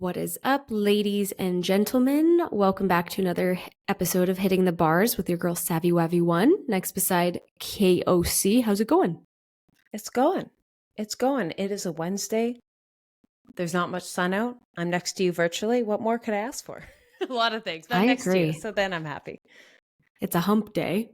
What is up, ladies and gentlemen? Welcome back to another episode of Hitting the Bars with your girl Savvy Wavy One. Next beside KOC. How's it going? It's going. It's going. It is a Wednesday. There's not much sun out. I'm next to you virtually. What more could I ask for? A lot of things. But I'm next to you, so then I'm happy. It's a hump day.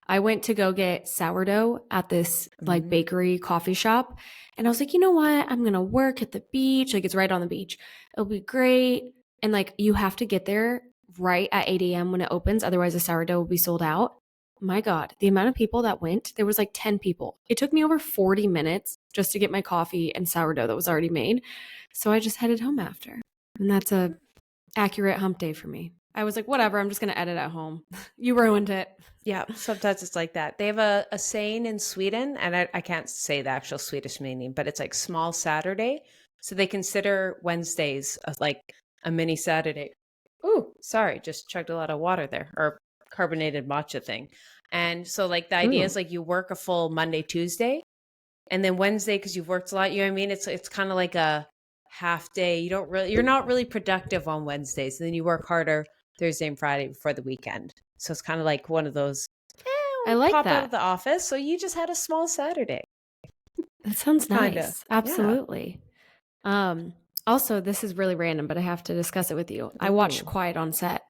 I went to go get sourdough at this bakery coffee shop. And I was like, you know what? I'm going to work at the beach. Like, it's right on the beach. It'll be great. And like, you have to get there right at 8 a.m. when it opens. Otherwise the sourdough will be sold out. My God, the amount of people that went, there was like 10 people. It took me over 40 minutes just to get my coffee and sourdough that was already made. So I just headed home after. And that's a accurate hump day for me. I was like, whatever, I'm just going to edit at home. You ruined it. Yeah, sometimes it's like that. They have a saying in Sweden, and I can't say the actual Swedish meaning, but it's like small Saturday. So they consider Wednesdays as like a mini Saturday. Ooh, sorry, just chugged a lot of water there, or carbonated matcha thing. And so like the idea is like you work a full Monday, Tuesday, and then Wednesday, because you've worked a lot, you know what I mean? It's kind of like a half day. You're not really productive on Wednesdays, and then you work harder Thursday and Friday before the weekend. So it's kind of like one of those, I like pop that. out of the office. So you just had a small Saturday. That sounds nice. Kinda. Absolutely. Yeah. Also, this is really random, but I have to discuss it with you. I watched Quiet on Set.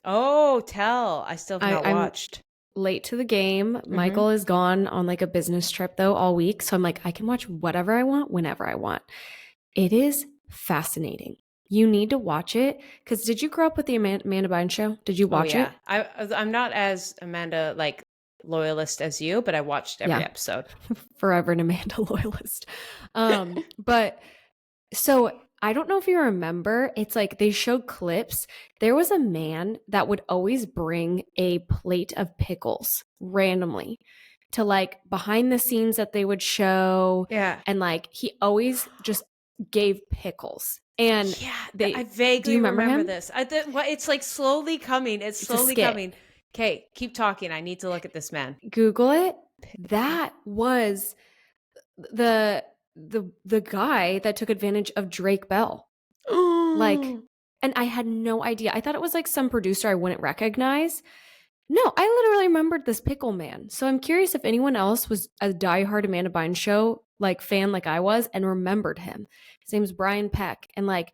Oh, tell. I still have not watched. I'm late to the game. Michael is gone on like a business trip though all week. So I'm like, I can watch whatever I want, whenever I want. It is fascinating. You need to watch it. Because did you grow up with the Amanda Bynes show? Did you watch it? I'm not as Amanda like loyalist as you, but I watched every episode. Forever an Amanda loyalist. But so I don't know if you remember, it's like they showed clips. There was a man that would always bring a plate of pickles randomly to like behind the scenes that they would show. Yeah. And like he always just gave pickles. And I vaguely remember him? this. It's like slowly coming. It's slowly coming. Okay, keep talking. I need to look at this man. Google it. That was the guy that took advantage of Drake Bell. Like, and I had no idea. I thought it was like some producer I wouldn't recognize. No, I literally remembered this pickle man. So I'm curious if anyone else was a diehard Amanda Bynes show like fan like I was and remembered him. His name's Brian Peck. And like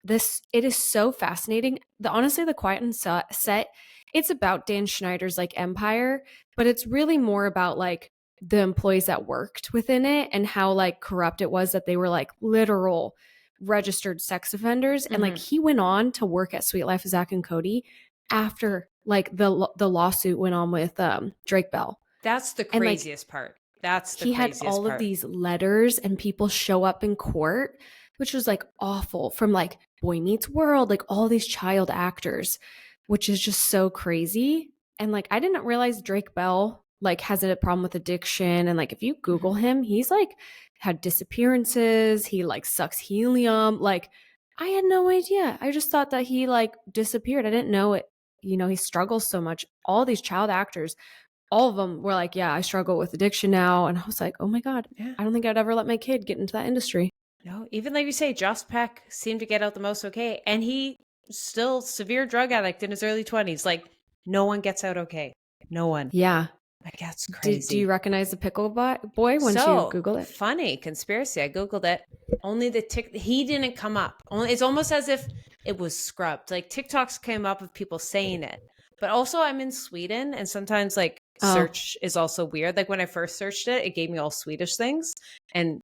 this, it is so fascinating. Honestly, the Quiet on Set, it's about Dan Schneider's like empire, but it's really more about like the employees that worked within it and how like corrupt it was that they were like literal registered sex offenders. And like he went on to work at Sweet Life of Zach and Cody after like the lawsuit went on with Drake Bell. That's the craziest part. He had all of these letters and people show up in court, which was like awful, from like Boy Meets World, like all these child actors, which is just so crazy. And like I didn't realize Drake Bell like has a problem with addiction. And like if you Google him, he's like had disappearances. He like sucks helium. Like I had no idea. I just thought that he like disappeared. I didn't know it. You know, he struggles so much. All these child actors, all of them were like, yeah, I struggle with addiction now. And I was like, oh my God, I don't think I'd ever let my kid get into that industry. No, even like you say, Josh Peck seemed to get out the most okay. And he still severe drug addict in his early 20s. Like no one gets out okay. No one. Yeah. Like that's crazy. Do you recognize the pickle boy once you Google it? Funny conspiracy. I Googled it. Only he didn't come up. It's almost as if it was scrubbed. Like TikToks came up of people saying it. But also I'm in Sweden and sometimes like search is also weird. Like when I first searched it, it gave me all Swedish things. And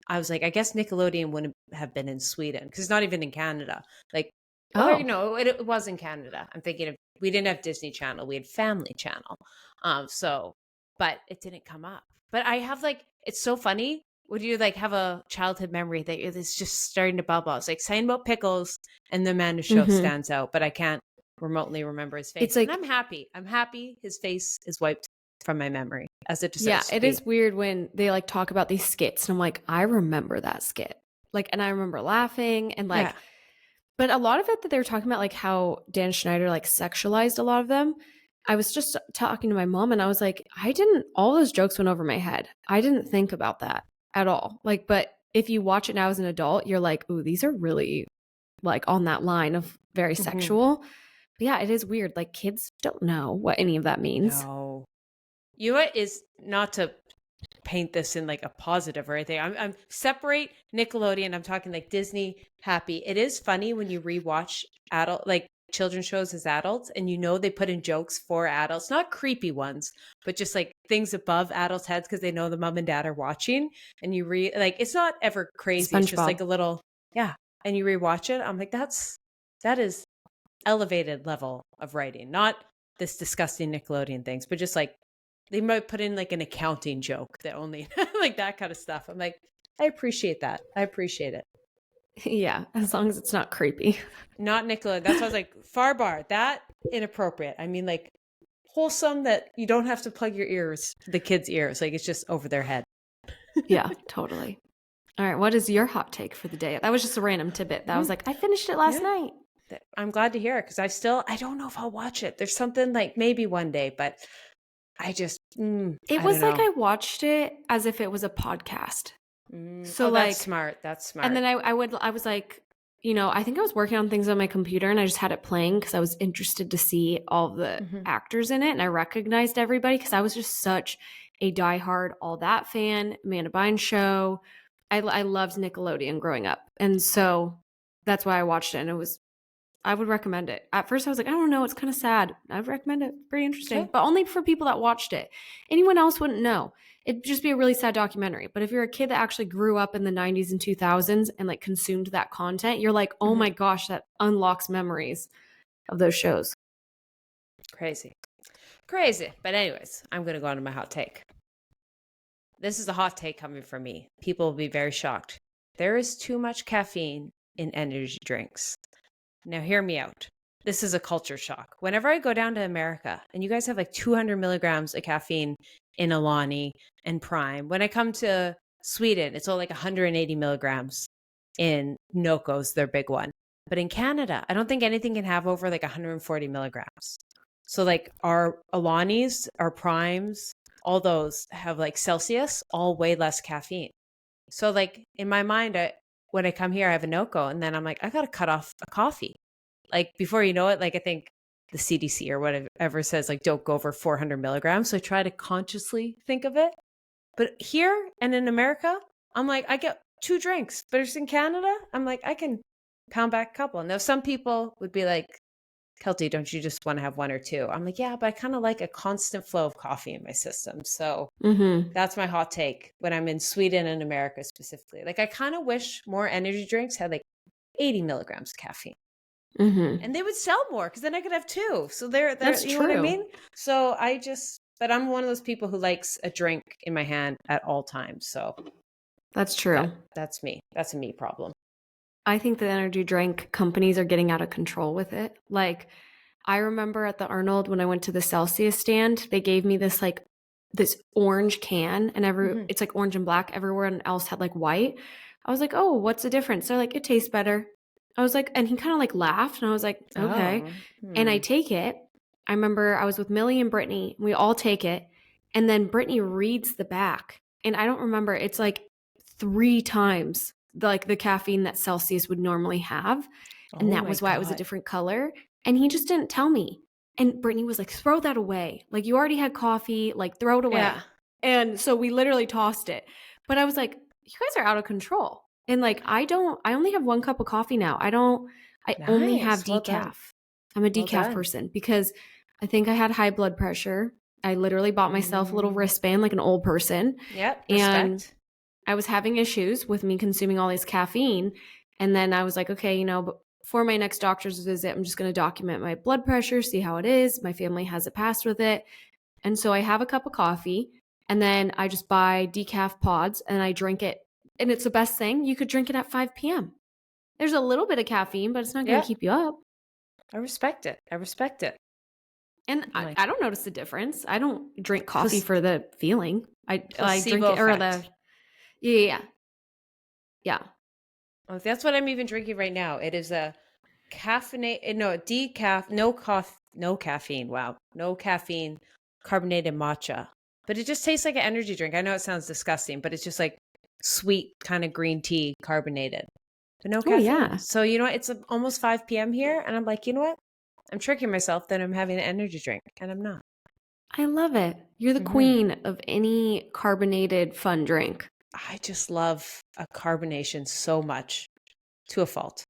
I was like, I guess Nickelodeon wouldn't have been in Sweden because it's not even in Canada. Like, or, you know, it was in Canada. I'm thinking we didn't have Disney Channel. We had Family Channel. But it didn't come up. But I have like, it's so funny. Would you like have a childhood memory that it's just starting to bubble? It's like saying about pickles and the man who show stands out, but I can't remotely remember his face. It's like, and I'm happy. I'm happy his face is wiped from my memory as it deserves. Yeah, it is weird when they like talk about these skits and I'm like, I remember that skit. Like, and I remember laughing and like, but a lot of it that they were talking about, like how Dan Schneider like sexualized a lot of them. I was just talking to my mom and I was like, all those jokes went over my head. I didn't think about that at all. Like, but if you watch it now as an adult, you're like, ooh, these are really like on that line of very sexual. But yeah, it is weird. Like kids don't know what any of that means. No. You know what is, not to paint this in like a positive or anything. I'm separate Nickelodeon. I'm talking like Disney, Happy. It is funny when you rewatch adult like children's shows as adults, and you know they put in jokes for adults, not creepy ones, but just like things above adults' heads because they know the mom and dad are watching. And you like it's not ever crazy. It's just SpongeBob. like a little And you rewatch it. I'm like, that is elevated level of writing, not this disgusting Nickelodeon things, but just like they might put in like an accounting joke that only like that kind of stuff. I'm like, I appreciate that. I appreciate it. Yeah, as long as it's not creepy. Not Nickelodeon. That's why I was like, far bar, that inappropriate. I mean, like wholesome that you don't have to plug your ears, the kids' ears. Like it's just over their head. Yeah, totally. All right, what is your hot take for the day? That was just a random tidbit. That was like, I finished it last night. I'm glad to hear it because I don't know if I'll watch it. There's something like maybe one day, but I just it was like I watched it as if it was a podcast. So like that's smart. That's smart. And then I was like, you know, I think I was working on things on my computer and I just had it playing because I was interested to see all the actors in it, and I recognized everybody because I was just such a diehard All That fan. Amanda Bynes show. I loved Nickelodeon growing up, and so that's why I watched it. And I would recommend it. At first I was like, I don't know, it's kind of sad. I'd recommend it. Pretty interesting. But only for people that watched it. Anyone else wouldn't know. It'd just be a really sad documentary. But if you're a kid that actually grew up in the 90s and 2000s and like consumed that content, you're like, oh my gosh, that unlocks memories of those shows. Crazy. But anyways, I'm going to go on to my hot take. This is a hot take coming from me. People will be very shocked. There is too much caffeine in energy drinks. Now, hear me out. This is a culture shock. Whenever I go down to America, and you guys have like 200 milligrams of caffeine in Alani and Prime. When I come to Sweden, it's all like 180 milligrams in Noco's, their big one. But in Canada, I don't think anything can have over like 140 milligrams. So like our Alanis, our Primes, all those have like Celsius, all way less caffeine. So like in my mind, when I come here, I have a Noco, and then I'm like, I got to cut off a coffee. Like before you know it, like I think the CDC or whatever says like don't go over 400 milligrams. So I try to consciously think of it. But here and in America, I'm like, I get 2 drinks. But it's in Canada, I'm like, I can pound back a couple. Now some people would be like, Keltie, don't you just want to have 1 or 2? I'm like, yeah, but I kind of like a constant flow of coffee in my system. So that's my hot take when I'm in Sweden and America specifically. Like I kind of wish more energy drinks had like 80 milligrams of caffeine. And they would sell more because then I could have 2. So that's you know what I mean? So but I'm one of those people who likes a drink in my hand at all times. So that's true. That's me. That's a me problem. I think the energy drink companies are getting out of control with it. Like I remember at the Arnold when I went to the Celsius stand, they gave me this like this orange can, and it's like orange and black. Everyone else had like white. I was like, oh, what's the difference? They're like, it tastes better. I was like, and he kind of like laughed, and I was like, okay. And I take it. I remember I was with Millie and Brittany. We all take it. And then Brittany reads the back. And I don't remember. It's like 3 times like the caffeine that Celsius would normally have. And that was why it was a different color. And he just didn't tell me. And Brittany was like, throw that away. Like you already had coffee, like throw it away. Yeah. And so we literally tossed it. But I was like, you guys are out of control. And like, I only have 1 cup of coffee now. I only have decaf. I'm a decaf person because I think I had high blood pressure. I literally bought myself a little wristband like an old person. Yep. And I was having issues with me consuming all this caffeine. And then I was like, okay, you know, before my next doctor's visit, I'm just going to document my blood pressure, see how it is. My family hasn't passed with it. And so I have a cup of coffee, and then I just buy decaf pods and I drink it. And it's the best thing. You could drink it at 5 p.m. There's a little bit of caffeine, but it's not going to keep you up. I respect it. And I don't notice the difference. I don't drink coffee for the feeling. I drink it or the yeah. Oh, that's what I'm even drinking right now. It is a decaf, no caffeine. Wow, no caffeine, carbonated matcha. But it just tastes like an energy drink. I know it sounds disgusting, but it's just like sweet kind of green tea, carbonated, but no Oh, caffeine. yeah. So, you know what? It's almost 5 p.m. here. And I'm like, you know what? I'm tricking myself that I'm having an energy drink and I'm not. I love it. You're the Hmm. queen of any carbonated fun drink. I just love a carbonation so much to a fault.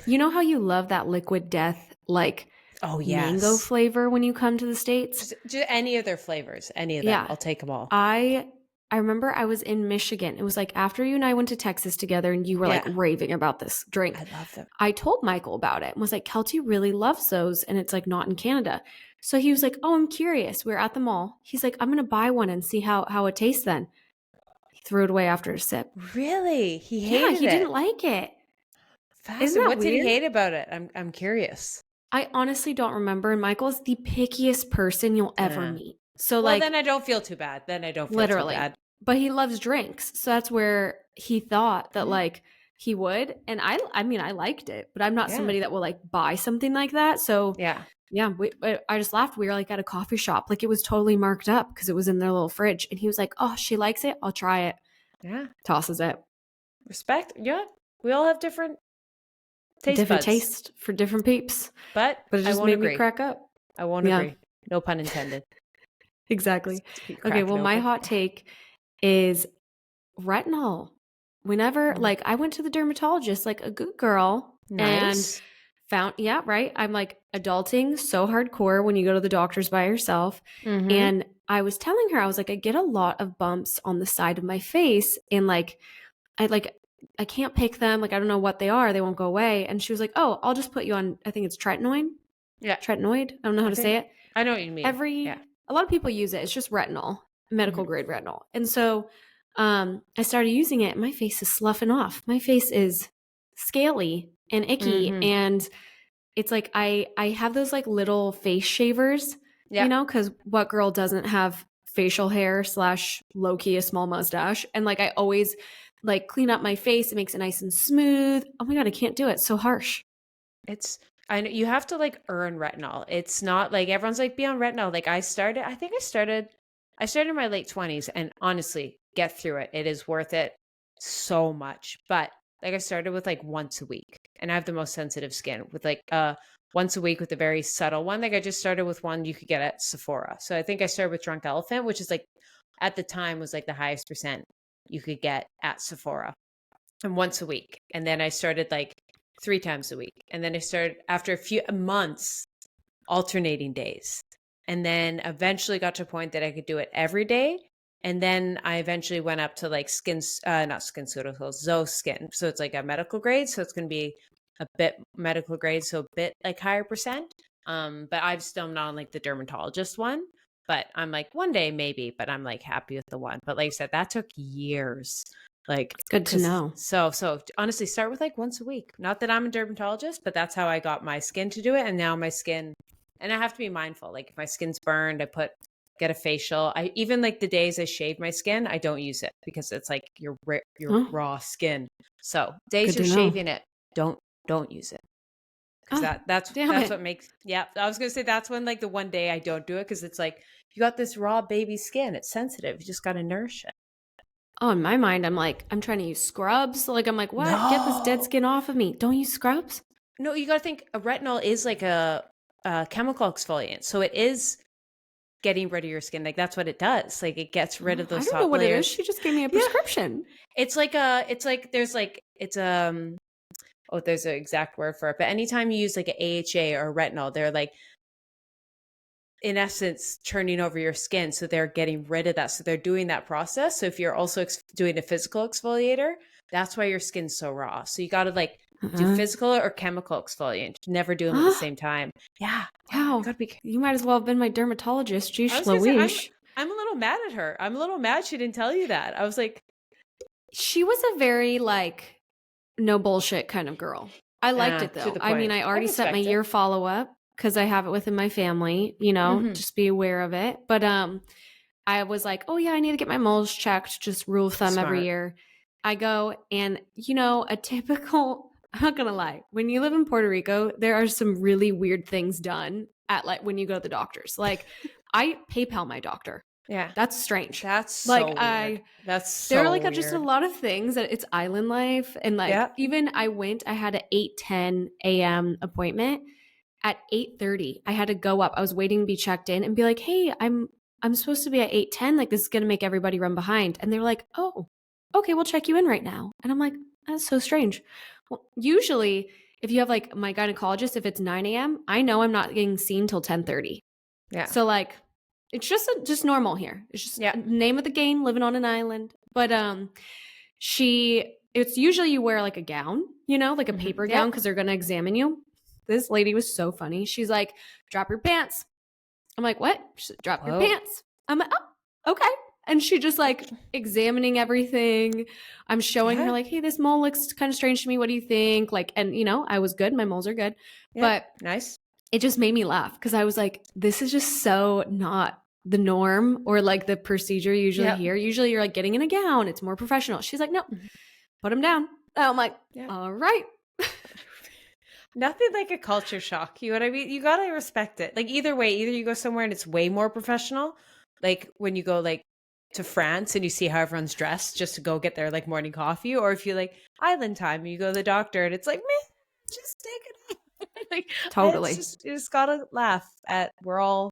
You know how you love that liquid death, like Oh, mango yes. flavor when you come to the States? Just any of their flavors, any of them. Yeah. I'll take them all. I remember I was in Michigan. It was like after you and I went to Texas together and you were like Yeah. raving about this drink. I love them. I told Michael about it and was like, Keltie really loves those and it's like not in Canada. So he was like, oh, I'm curious. We were at the mall. He's like, I'm going to buy one and see how it tastes then. He threw it away after a sip. Really? He Yeah, hated he it. didn't like it. Fascinating. that What did he weird? hate about it? I'm curious. I honestly don't remember. And Michael is the pickiest person you'll ever meet. So Well, like then I don't feel too bad. Then I don't feel literally. too bad. But he loves drinks. So that's where he thought that like he would. And I mean, I liked it, but I'm not Yeah. somebody that will like buy something like that. So Yeah. yeah, I just laughed. We were like at a coffee shop. Like it was totally marked up because it was in their little fridge. And he was like, oh, she likes it. I'll try it. Yeah. Tosses it. Respect. Yeah. We all have different taste Different buds. taste for different peeps. But it just I won't made agree. me crack up. I won't agree. No pun intended. Exactly. Keep Okay, well, cracking my open. hot take is retinol. Whenever, like, I went to the dermatologist like a good girl and Nice. found, yeah, right. I'm like adulting so hardcore when you go to the doctors by yourself. Mhm. And I was telling her, I was like, I get a lot of bumps on the side of my face and like, I can't pick them. Like, I don't know what they are. They won't go away. And she was like, oh, I'll just put you on, I think it's tretinoid. Yeah. Tretinoid. I don't know how to say it. I know what you mean. A lot of people use it. It's just retinol, medical grade retinol. And so I started using it and my face is sloughing off. My face is scaly and icky. And it's like I have those like little face shavers, you know, because what girl doesn't have facial hair / low-key a small mustache? And like I always like clean up my face. It makes it nice and smooth. Oh my God, I can't do it. It's so harsh. I know you have to like earn retinol. It's not like everyone's like be on retinol. Like I started in my late 20s and honestly, get through it. It is worth it so much. But like I started with like once a week and I have the most sensitive skin with like once a week with a very subtle one. Like I just started with one you could get at Sephora. So I think I started with Drunk Elephant, which is like at the time was like the highest percent you could get at Sephora. And once a week. And then I started like 3 times a week. And then I started after a few months alternating days. And then eventually got to a point that I could do it every day. And then I eventually went up to like not SkinCeuticals, Zoe Skin. So it's like a medical grade. So it's going to be a bit medical grade. So a bit like higher percent. But I'm still not on like the dermatologist one. But I'm like one day maybe, but I'm like happy with the one. But like I said, that took years. Like It's good to know. So honestly, start with like once a week. Not that I'm a dermatologist, but that's how I got my skin to do it. And now my skin, and I have to be mindful. Like if my skin's burned, get a facial. I even like the days I shave my skin, I don't use it because it's like your raw skin. So days you're shaving it, don't use it. Because that's what makes, I was going to say that's when like the one day I don't do it because it's like you got this raw baby skin. It's sensitive. You just got to nourish it. Oh, in my mind, I'm like, I'm trying to use scrubs. Like, I'm like, what? No. Get this dead skin off of me. Don't use scrubs? No, you got to think a retinol is like a chemical exfoliant. So it is getting rid of your skin. Like that's what it does. Like it gets rid of those top layers. I don't know what it is. She just gave me a prescription. There's an exact word for it. But anytime you use like an AHA or a retinol, they're like, in essence, turning over your skin. So they're getting rid of that. So they're doing that process. So if you're also doing a physical exfoliator, that's why your skin's so raw. So you got to like do physical or chemical exfoliant. Never do them at the same time. Yeah. Wow. You might as well have been my dermatologist. Jeez Louise. I'm a little mad at her. I'm a little mad she didn't tell you that. I was like. She was a very like no bullshit kind of girl. I liked it though. I mean, I already set my year follow-up. Because I have it within my family, you know, just be aware of it. But I was like, oh yeah, I need to get my moles checked, just rule of thumb every year. I go and, you know, a typical, I'm not going to lie, when you live in Puerto Rico, there are some really weird things done at like when you go to the doctors. Like I PayPal my doctor. Yeah. That's strange. That's so Like weird. That's there are so like just a weird. lot of things that it's island life. And like Yeah. even I had an 8:10 a.m. appointment. At 8:30, I had to go up. I was waiting to be checked in and be like, hey, I'm supposed to be at 8:10. Like this is gonna make everybody run behind. And they were like, oh, okay, we'll check you in right now. And I'm like, that's so strange. Well, usually if you have like my gynecologist, if it's 9 a.m., I know I'm not getting seen till 10:30. Yeah. So like it's just normal here. It's just Yeah. name of the game, living on an island. But it's usually you wear like a gown, like a paper Yeah. gown because they're gonna examine you. This lady was so funny. She's like, drop your pants. I'm like, what? She said, drop your Whoa. pants. I'm like, oh, okay. And she just like examining everything. I'm showing her like, hey, this mole looks kind of strange to me. What do you think? Like, and I was good. My moles are good. Yeah. But Nice. it just made me laugh because I was like, this is just so not the norm or like the procedure you usually hear. Usually you're like getting in a gown. It's more professional. She's like, no, put them down. And I'm like, all right. Nothing like a culture shock. You know what I mean? You got to respect it. Like either way, either you go somewhere and it's way more professional. Like when you go like to France and you see how everyone's dressed just to go get their like morning coffee. Or if you like island time and you go to the doctor and it's like, meh, just take it off. Like, Totally. You just got to laugh at, we're all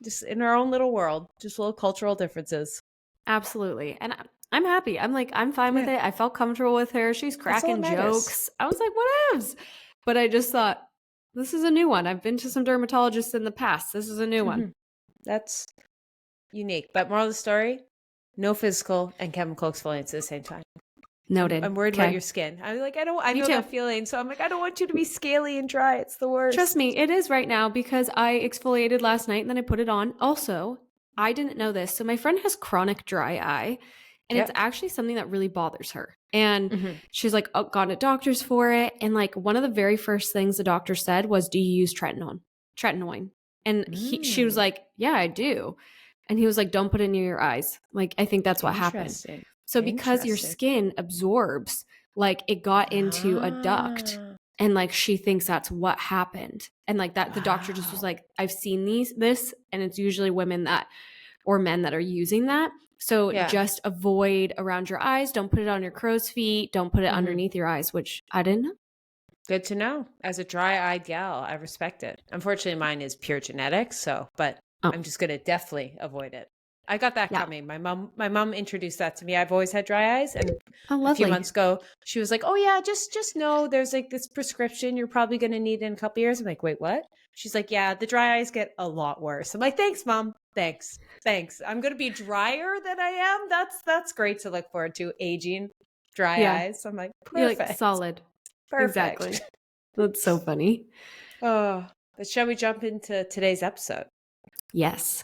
just in our own little world, just little cultural differences. Absolutely. And I'm happy. I'm like, I'm fine with it. I felt comfortable with her. She's cracking jokes. I was like, whatevs. But I just thought, this is a new one. I've been to some dermatologists in the past. This is a new one. That's unique. But moral of the story, no physical and chemical exfoliants at the same time. Noted. I'm worried about your skin. I'm like, I know that feeling. So I'm like, I don't want you to be scaly and dry. It's the worst. Trust me, it is right now because I exfoliated last night and then I put it on. Also, I didn't know this. So my friend has chronic dry eye. And it's actually something that really bothers her. And she's like, oh, gone to doctors for it. And like one of the very first things the doctor said was, do you use tretinoin? And she was like, yeah, I do. And he was like, don't put it near your eyes. Like, I think that's what happened. So because your skin absorbs, like it got into a duct and like she thinks that's what happened. And like that, the doctor just was like, I've seen this, and it's usually women or men that are using that. So just avoid around your eyes. Don't put it on your crow's feet. Don't put it underneath your eyes, which I didn't know. Good to know. As a dry-eyed gal, I respect it. Unfortunately, mine is pure genetics. But I'm just going to definitely avoid it. I got that coming. My mom introduced that to me. I've always had dry eyes. And a few months ago, she was like, oh yeah, just know there's like this prescription you're probably going to need in a couple years. I'm like, wait, what? She's like, yeah, the dry eyes get a lot worse. I'm like, thanks, Mom. Thanks. I'm going to be drier than I am. That's great to look forward to, aging, dry eyes. I'm like, perfect. You're like, solid. Perfect. Exactly. That's so funny. Oh, but shall we jump into today's episode? Yes.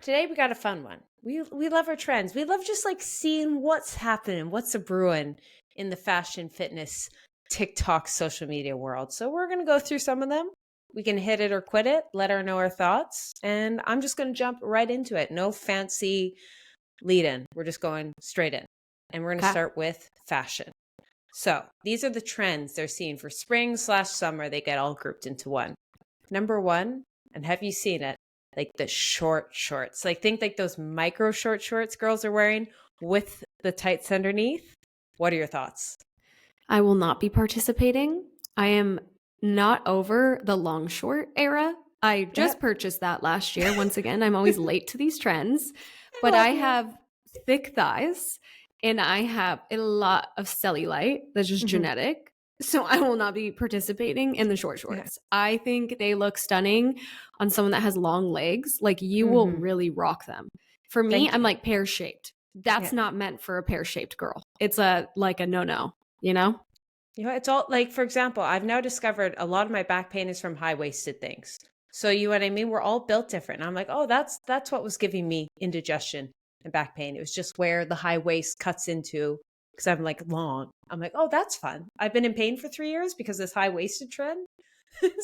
Today we got a fun one. We love our trends. We love just like seeing what's happening, what's a brewing in the fashion, fitness, TikTok, social media world. So we're going to go through some of them. We can hit it or quit it, let her know our thoughts. And I'm just going to jump right into it. No fancy lead in. We're just going straight in. And we're going to start with fashion. So these are the trends they're seeing for spring/summer. They get all grouped into one. Number one, and have you seen it? Like the short shorts. Like think like those micro short shorts girls are wearing with the tights underneath. What are your thoughts? I will not be participating. I am not over the long short era. I just purchased that last year. Once again, I'm always late to these trends. But I have thick thighs and I have a lot of cellulite that's just genetic. So I will not be participating in the short shorts. I think they look stunning on someone that has long legs. Like you will really rock them. For me, I'm like pear-shaped. That's not meant for a pear-shaped girl. It's like a no-no, you know? You know, it's all like, for example, I've now discovered a lot of my back pain is from high-waisted things. So you know what I mean? We're all built different. And I'm like, oh, that's what was giving me indigestion and back pain. It was just where the high waist cuts into, because I'm like long. I'm like, oh, that's fun. I've been in pain for 3 years because this high-waisted trend.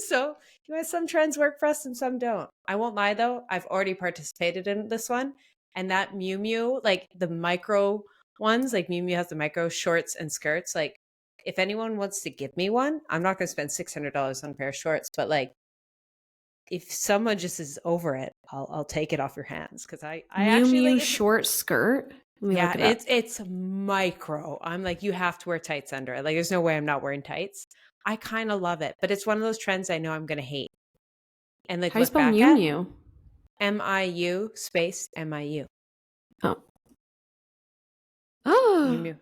So you know, some trends work for us and some don't. I won't lie though. I've already participated in this one. And that Miu Miu, like the micro ones, like Miu Miu has the micro shorts and skirts. Like if anyone wants to give me one, I'm not going to spend $600 on a pair of shorts, but like if someone just is over it, I'll take it off your hands because I Miu actually Miu like short skirt. Let me yeah, look it up. it's micro. I'm like, you have to wear tights under it. Like, there's no way I'm not wearing tights. I kind of love it, but it's one of those trends I know I'm gonna hate and like How do you look spell back Miu at. Miu? MIU space MIU. Oh. Miu Oh. Miu.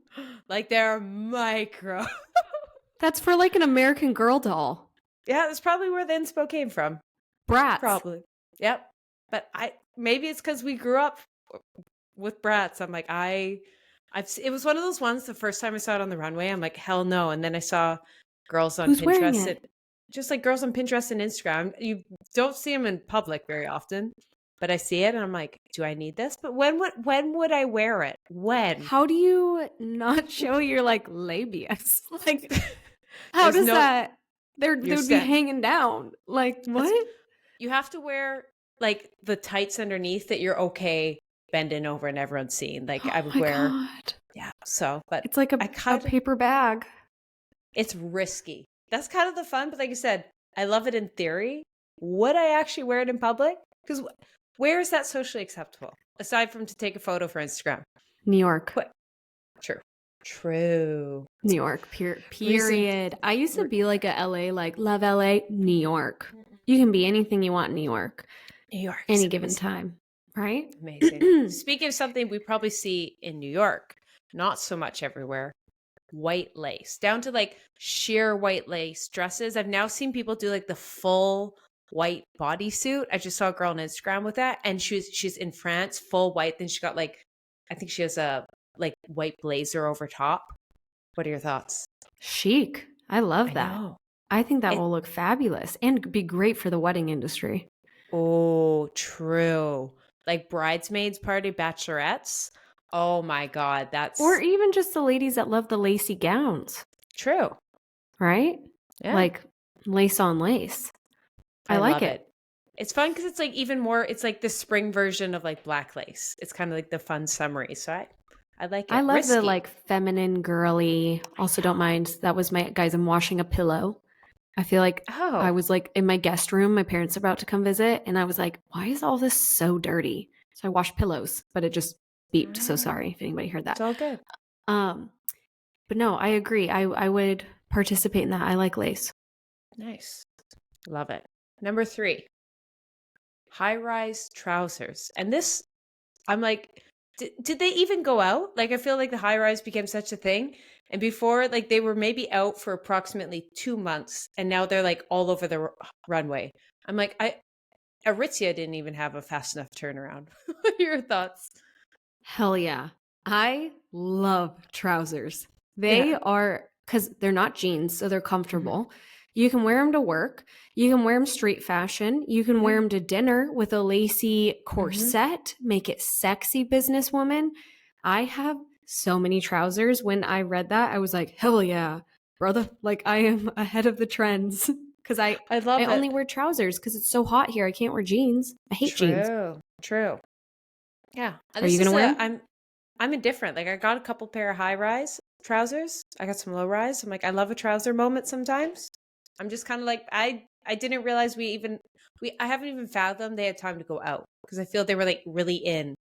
Like they're micro. That's for like an American Girl doll. Yeah, that's probably where the inspo came from. Bratz. Probably. Yep. But maybe it's because we grew up with Bratz. I'm like, it was one of those ones the first time I saw it on the runway, I'm like, hell no. And then I saw girls on Who's wearing Pinterest, it? just like girls on Pinterest and Instagram. You don't see them in public very often, but I see it and I'm like, do I need this? But when would I wear it? When? How do you not show your like labias? Like, how does that? They would be hanging down. Like what? You have to wear like the tights underneath that you're okay bending over and everyone's seeing. Like I would wear. God. Yeah. So, but It's like a paper bag. It's risky. That's kind of the fun. But like I said, I love it in theory. Would I actually wear it in public? Because where is that socially acceptable? Aside from to take a photo for Instagram. New York. What? True. New York. Period. I used to be like a LA, like love LA, New York. You can be anything you want in New York. New York. Any given time. Right? Amazing. Speaking of something we probably see in New York, not so much everywhere, white lace. Down to like sheer white lace dresses. I've now seen people do like the full white bodysuit. I just saw a girl on Instagram with that. And she's in France, full white. Then she got like, I think she has a like white blazer over top. What are your thoughts? Chic. I love that. I think that will look fabulous and be great for the wedding industry. Oh, true. Like bridesmaids party, bachelorettes. Oh my God, or even just the ladies that love the lacy gowns. True. Right? Yeah. Like lace on lace. I like it. It's fun because it's like even more, it's like the spring version of like black lace. It's kind of like the fun summery. So I like it. I love the like feminine, girly. Also don't mind. That was guys, I'm washing a pillow. I feel like I was like in my guest room. My parents are about to come visit. And I was like, why is all this so dirty? So I washed pillows, but it just beeped. So sorry if anybody heard that. It's all good. But no, I agree. I would participate in that. I like lace. Nice. Love it. Number 3, high-rise trousers. And this, I'm like, did they even go out? Like, I feel like the high-rise became such a thing. And before, like, they were maybe out for approximately 2 months. And now they're like all over the runway. I'm like, Aritzia didn't even have a fast enough turnaround. What are your thoughts? Hell yeah. I love trousers. They are, because they're not jeans, so they're comfortable. Mm-hmm. You can wear them to work. You can wear them street fashion. You can wear them to dinner with a lacy corset. Make it sexy, businesswoman. I have so many trousers. When I read that, I was like, hell yeah, brother. Like I am ahead of the trends. Because I only wear trousers because it's so hot here. I can't wear jeans. I hate jeans. True. Yeah. Are you going to wear them? I'm indifferent. Like I got a couple pair of high-rise trousers. I got some low-rise. I'm like, I love a trouser moment sometimes. I'm just kind of like, I didn't realize I haven't even fathomed they had time to go out because I feel they were like really in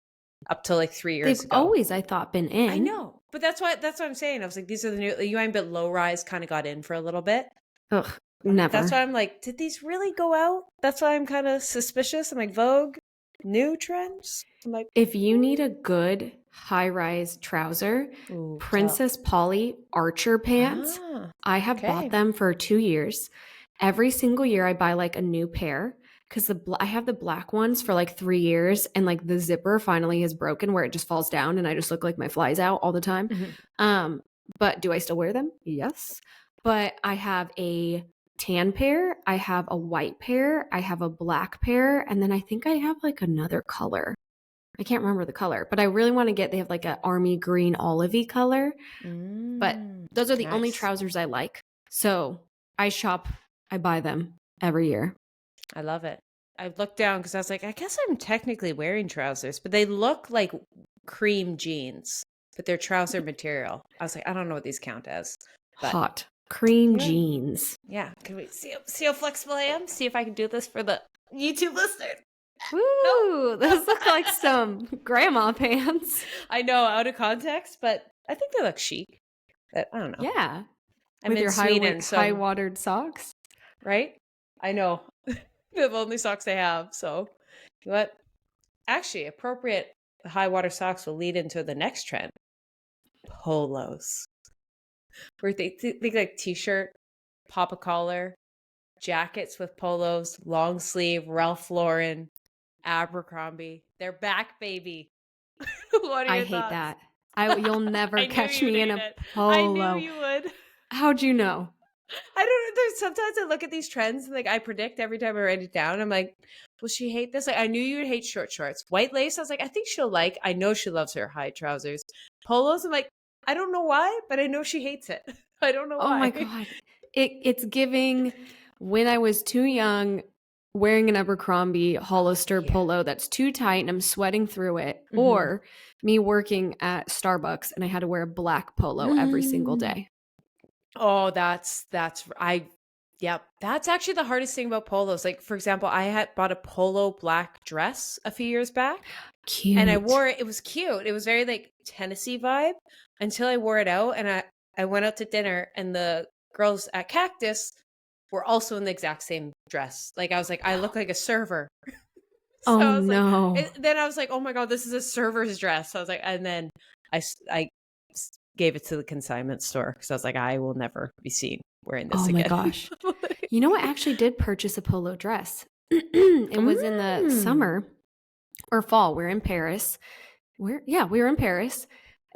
up till like 3 years ago. They've always, I thought, been in. I know, but that's what I'm saying. I was like, these are the new. You ain't bit low-rise kind of got in for a little bit. Ugh, never. That's why I'm like, did these really go out? That's why I'm kind of suspicious. I'm like, Vogue, new trends. I'm like, if you need a good high-rise trouser, Princess Polly Archer pants. I have bought them for 2 years. Every single year I buy like a new pair because I have the black ones for like 3 years and like the zipper finally is broken where it just falls down and I just look like my fly's out all the time. Mm-hmm. But do I still wear them? Yes. But I have a tan pair, I have a white pair, I have a black pair, and then I think I have like another color. I can't remember the color, but I really want to they have like an army green olivey color. But those are the only trousers I like. So I buy them every year. I love it. I looked down because I was like, I guess I'm technically wearing trousers, but they look like cream jeans, but they're trouser material. I was like, I don't know what these count as. But hot cream jeans. Yeah. Can we see how flexible I am? See if I can do this for the YouTube listener. Woo! Those look like some grandma pants. I know, out of context, but I think they look chic. But I don't know. Yeah. I'm With in your Sweden, so high-watered socks. right? I know. The only socks I have. So, you know what? Actually, appropriate high water socks will lead into the next trend: polos. Where they think like t-shirt, pop a collar, jackets with polos, long sleeve, Ralph Lauren, Abercrombie. They're back, baby. What are I your hate thoughts? that. You'll never I knew catch you would me in hate a it. I knew polo. you would. How'd you know? I don't know. There's sometimes I look at these trends and like I predict every time I write it down. I'm like, will she hate this? Like I knew you would hate short shorts. White lace, I was like, I think she'll like. I know she loves her high trousers. Polos, I'm like, I don't know why, but I know she hates it. I don't know Oh my why. God. It's giving when I was too young wearing an Abercrombie Hollister Yeah. polo that's too tight and I'm sweating through it, Mhm. or me working at Starbucks and I had to wear a black polo every single day. Oh, that's yep. That's actually the hardest thing about polos. Like for example, I had bought a polo black dress a few years back. Cute. And I wore it. It was cute. It was very like Tennessee vibe until I wore it out. And I went out to dinner and the girls at Cactus were also in the exact same dress. Like I was like, I look like a server. So Oh I was like, no. then I was like, oh my God, this is a server's dress. I was like, and then I gave it to the consignment store because I was like, I will never be seen wearing this Oh my again. gosh. You know, I actually did purchase a polo dress. It was in the summer or fall. We're in Paris. We were in Paris.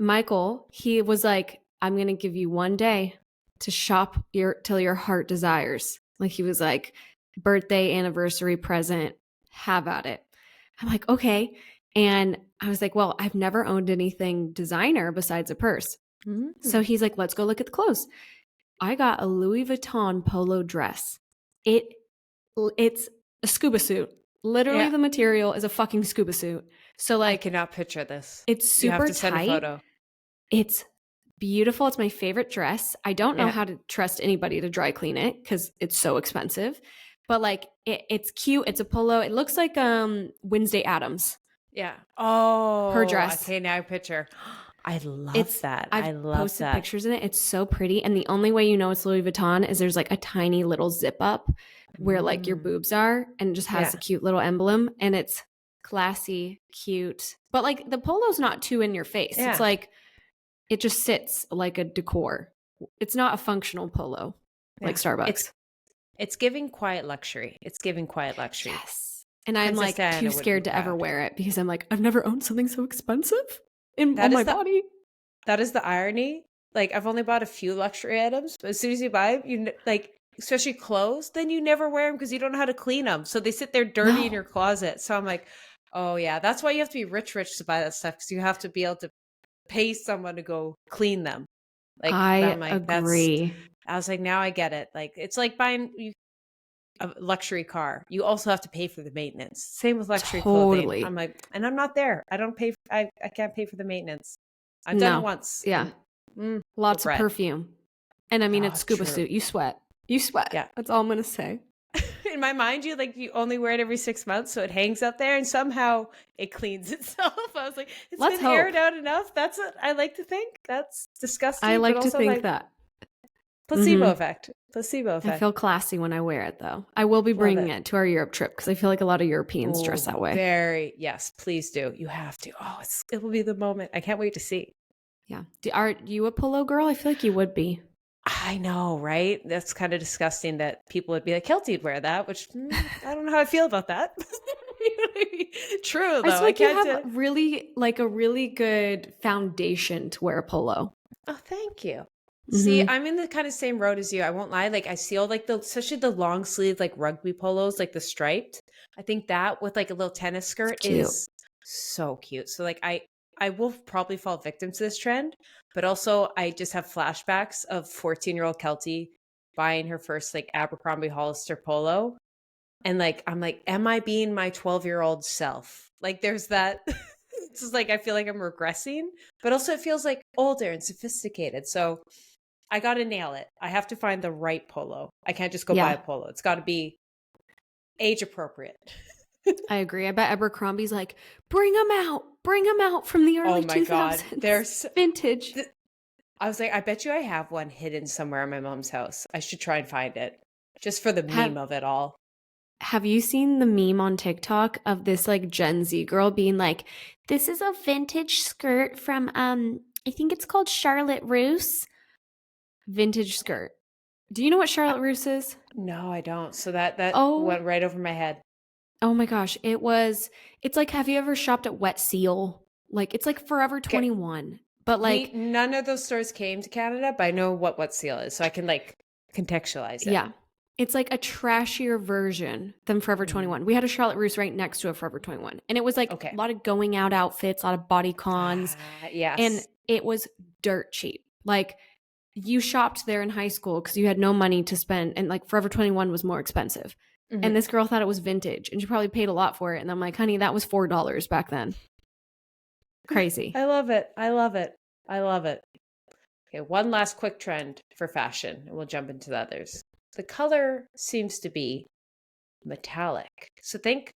Michael, he was like, I'm going to give you one day to shop till your heart desires. Like he was like, birthday, anniversary present, have at it. I'm like, okay. And I was like, well, I've never owned anything designer besides a purse. So he's like, let's go look at the clothes. I got a Louis Vuitton polo dress. It's a scuba suit. Literally, Yeah. the material is a fucking scuba suit. So I like, cannot picture this. it's You have super to send a tight. photo. It's beautiful. It's my favorite dress. I don't know Yeah. how to trust anybody to dry clean it because it's so expensive. But like, it's cute. It's a polo. It looks like Wednesday Addams. Yeah. Oh, Her dress. okay. Now picture. I love that. I I've love posted that. pictures in it. It's so pretty. And the only way you know it's Louis Vuitton is there's like a tiny little zip up where like your boobs are and it just has a cute little emblem. And it's classy, cute. But like the polo's not too in your face. Yeah. It's like it just sits like a decor. It's not a functional polo like Starbucks. It's giving quiet luxury. It's giving quiet luxury. Yes. And I'm like Diana too would be scared to ever proud. wear it because I'm like, I've never owned something so expensive on That my is the- body. That is the irony. Like I've only bought a few luxury items, but as soon as you buy them, you like, especially clothes, then you never wear them because you don't know how to clean them. So they sit there dirty in your closet. So I'm like, oh yeah, that's why you have to be rich to buy that stuff because you have to be able to pay someone to go clean them. Like I'm like, agree. I was like, now I get it. Like it's like buying a luxury car. You also have to pay for the maintenance. Same with luxury clothing. I'm like, and I'm not there. I don't pay. I can't pay for the maintenance. I've done it once. Yeah. Lots of perfume. And I mean, it's scuba suit. You sweat. You sweat. Yeah. That's all I'm going to say. In my mind, you only wear it every 6 months. So it hangs up there and somehow it cleans itself. I was like, it's been aired out enough. That's what I like to think. That's disgusting. I like to think that. Placebo effect. Placebo effect. I feel classy when I wear it, though. I will be bringing it to our Europe trip because I feel like a lot of Europeans dress that way. Yes, please do. You have to. Oh, it will be the moment. I can't wait to see. Yeah. Are you a polo girl? I feel like you would be. I know, right? That's kind of disgusting that people would be like, Keltie would wear that, which I don't know how I feel about that. True, though. I feel like you have a really good foundation to wear a polo. Oh, thank you. See, I'm in the kind of same road as you. I won't lie. Like I see all like especially the long sleeve, like rugby polos, like the striped. I think that with like a little tennis skirt is so cute. So like I will probably fall victim to this trend, but also I just have flashbacks of 14-year-old Keltie buying her first like Abercrombie Hollister polo. And like, I'm like, am I being my 12-year-old self? Like there's that, it's just like, I feel like I'm regressing, but also it feels like older and sophisticated. So I got to nail it. I have to find the right polo. I can't just go buy a polo. It's got to be age appropriate. I agree. I bet Abercrombie's like, bring them out from the early Oh my God. 2000s. There's Vintage. I was like, I bet you I have one hidden somewhere in my mom's house. I should try and find it just for the meme of it all. Have you seen the meme on TikTok of this like Gen Z girl being like, this is a vintage skirt from I think it's called Charlotte Russe. Vintage skirt. Do you know what Charlotte Russe is? No, I don't. So that Oh, went right over my head. oh my gosh. It's like, have you ever shopped at Wet Seal? Like it's like Forever Okay. 21. But like None of those stores came to Canada, but I know what Seal is, so I can like contextualize it. yeah. It's like a trashier version than Forever 21. We had a Charlotte Russe right next to a Forever 21. And it was like a lot of going out outfits, a lot of body cons. Yes. And it was dirt cheap. Like you shopped there in high school because you had no money to spend. And like Forever 21 was more expensive. Mm-hmm. And this girl thought it was vintage. And she probably paid a lot for it. And I'm like, honey, that was $4 back then. Crazy. I love it. I love it. I love it. Okay, one last quick trend for fashion, and we'll jump into the others. The color seems to be metallic. So think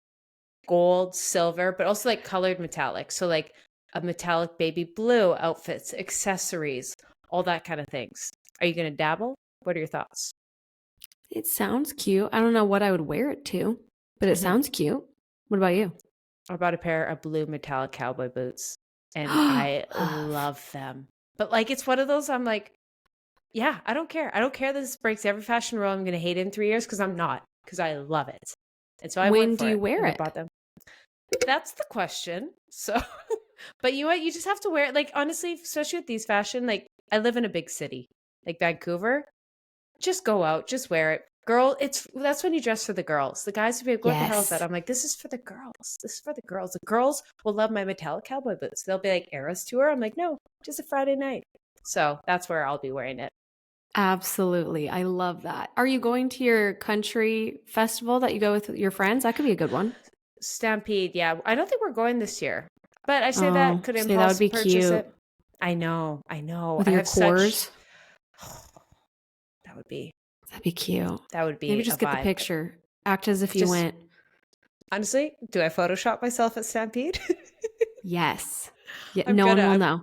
gold, silver, but also like colored metallic. So like a metallic baby blue outfits, accessories, all that kind of things. Are you going to dabble? What are your thoughts? It sounds cute. I don't know what I would wear it to, but it sounds cute. What about you? I bought a pair of blue metallic cowboy boots, and I love them. But like, it's one of those, I'm like, yeah, I don't care. I don't care that this breaks every fashion rule. I'm going to hate it in 3 years because I'm not, because I love it. And so I when went for do you it, wear and it? I bought them. That's the question. So, but you know what? You just have to wear it. Like, honestly, especially with these fashion, like I live in a big city, like Vancouver. Just go out, just wear it. Girl, that's when you dress for the girls. The guys would be like, what the hell is that? I'm like, this is for the girls. This is for the girls. The girls will love my metallic cowboy boots. They'll be like, Eras tour. I'm like, no, just a Friday night. So that's where I'll be wearing it. Absolutely. I love that. Are you going to your country festival that you go with your friends? That could be a good one. Stampede, yeah. I don't think we're going this year. But I say that could impulse that would be purchase cute. it. I know. With I your have cores. That would be cute. That would be maybe just get the picture. Act as if you went. Honestly, do I Photoshop myself at Stampede? Yes. Yeah, no one will know.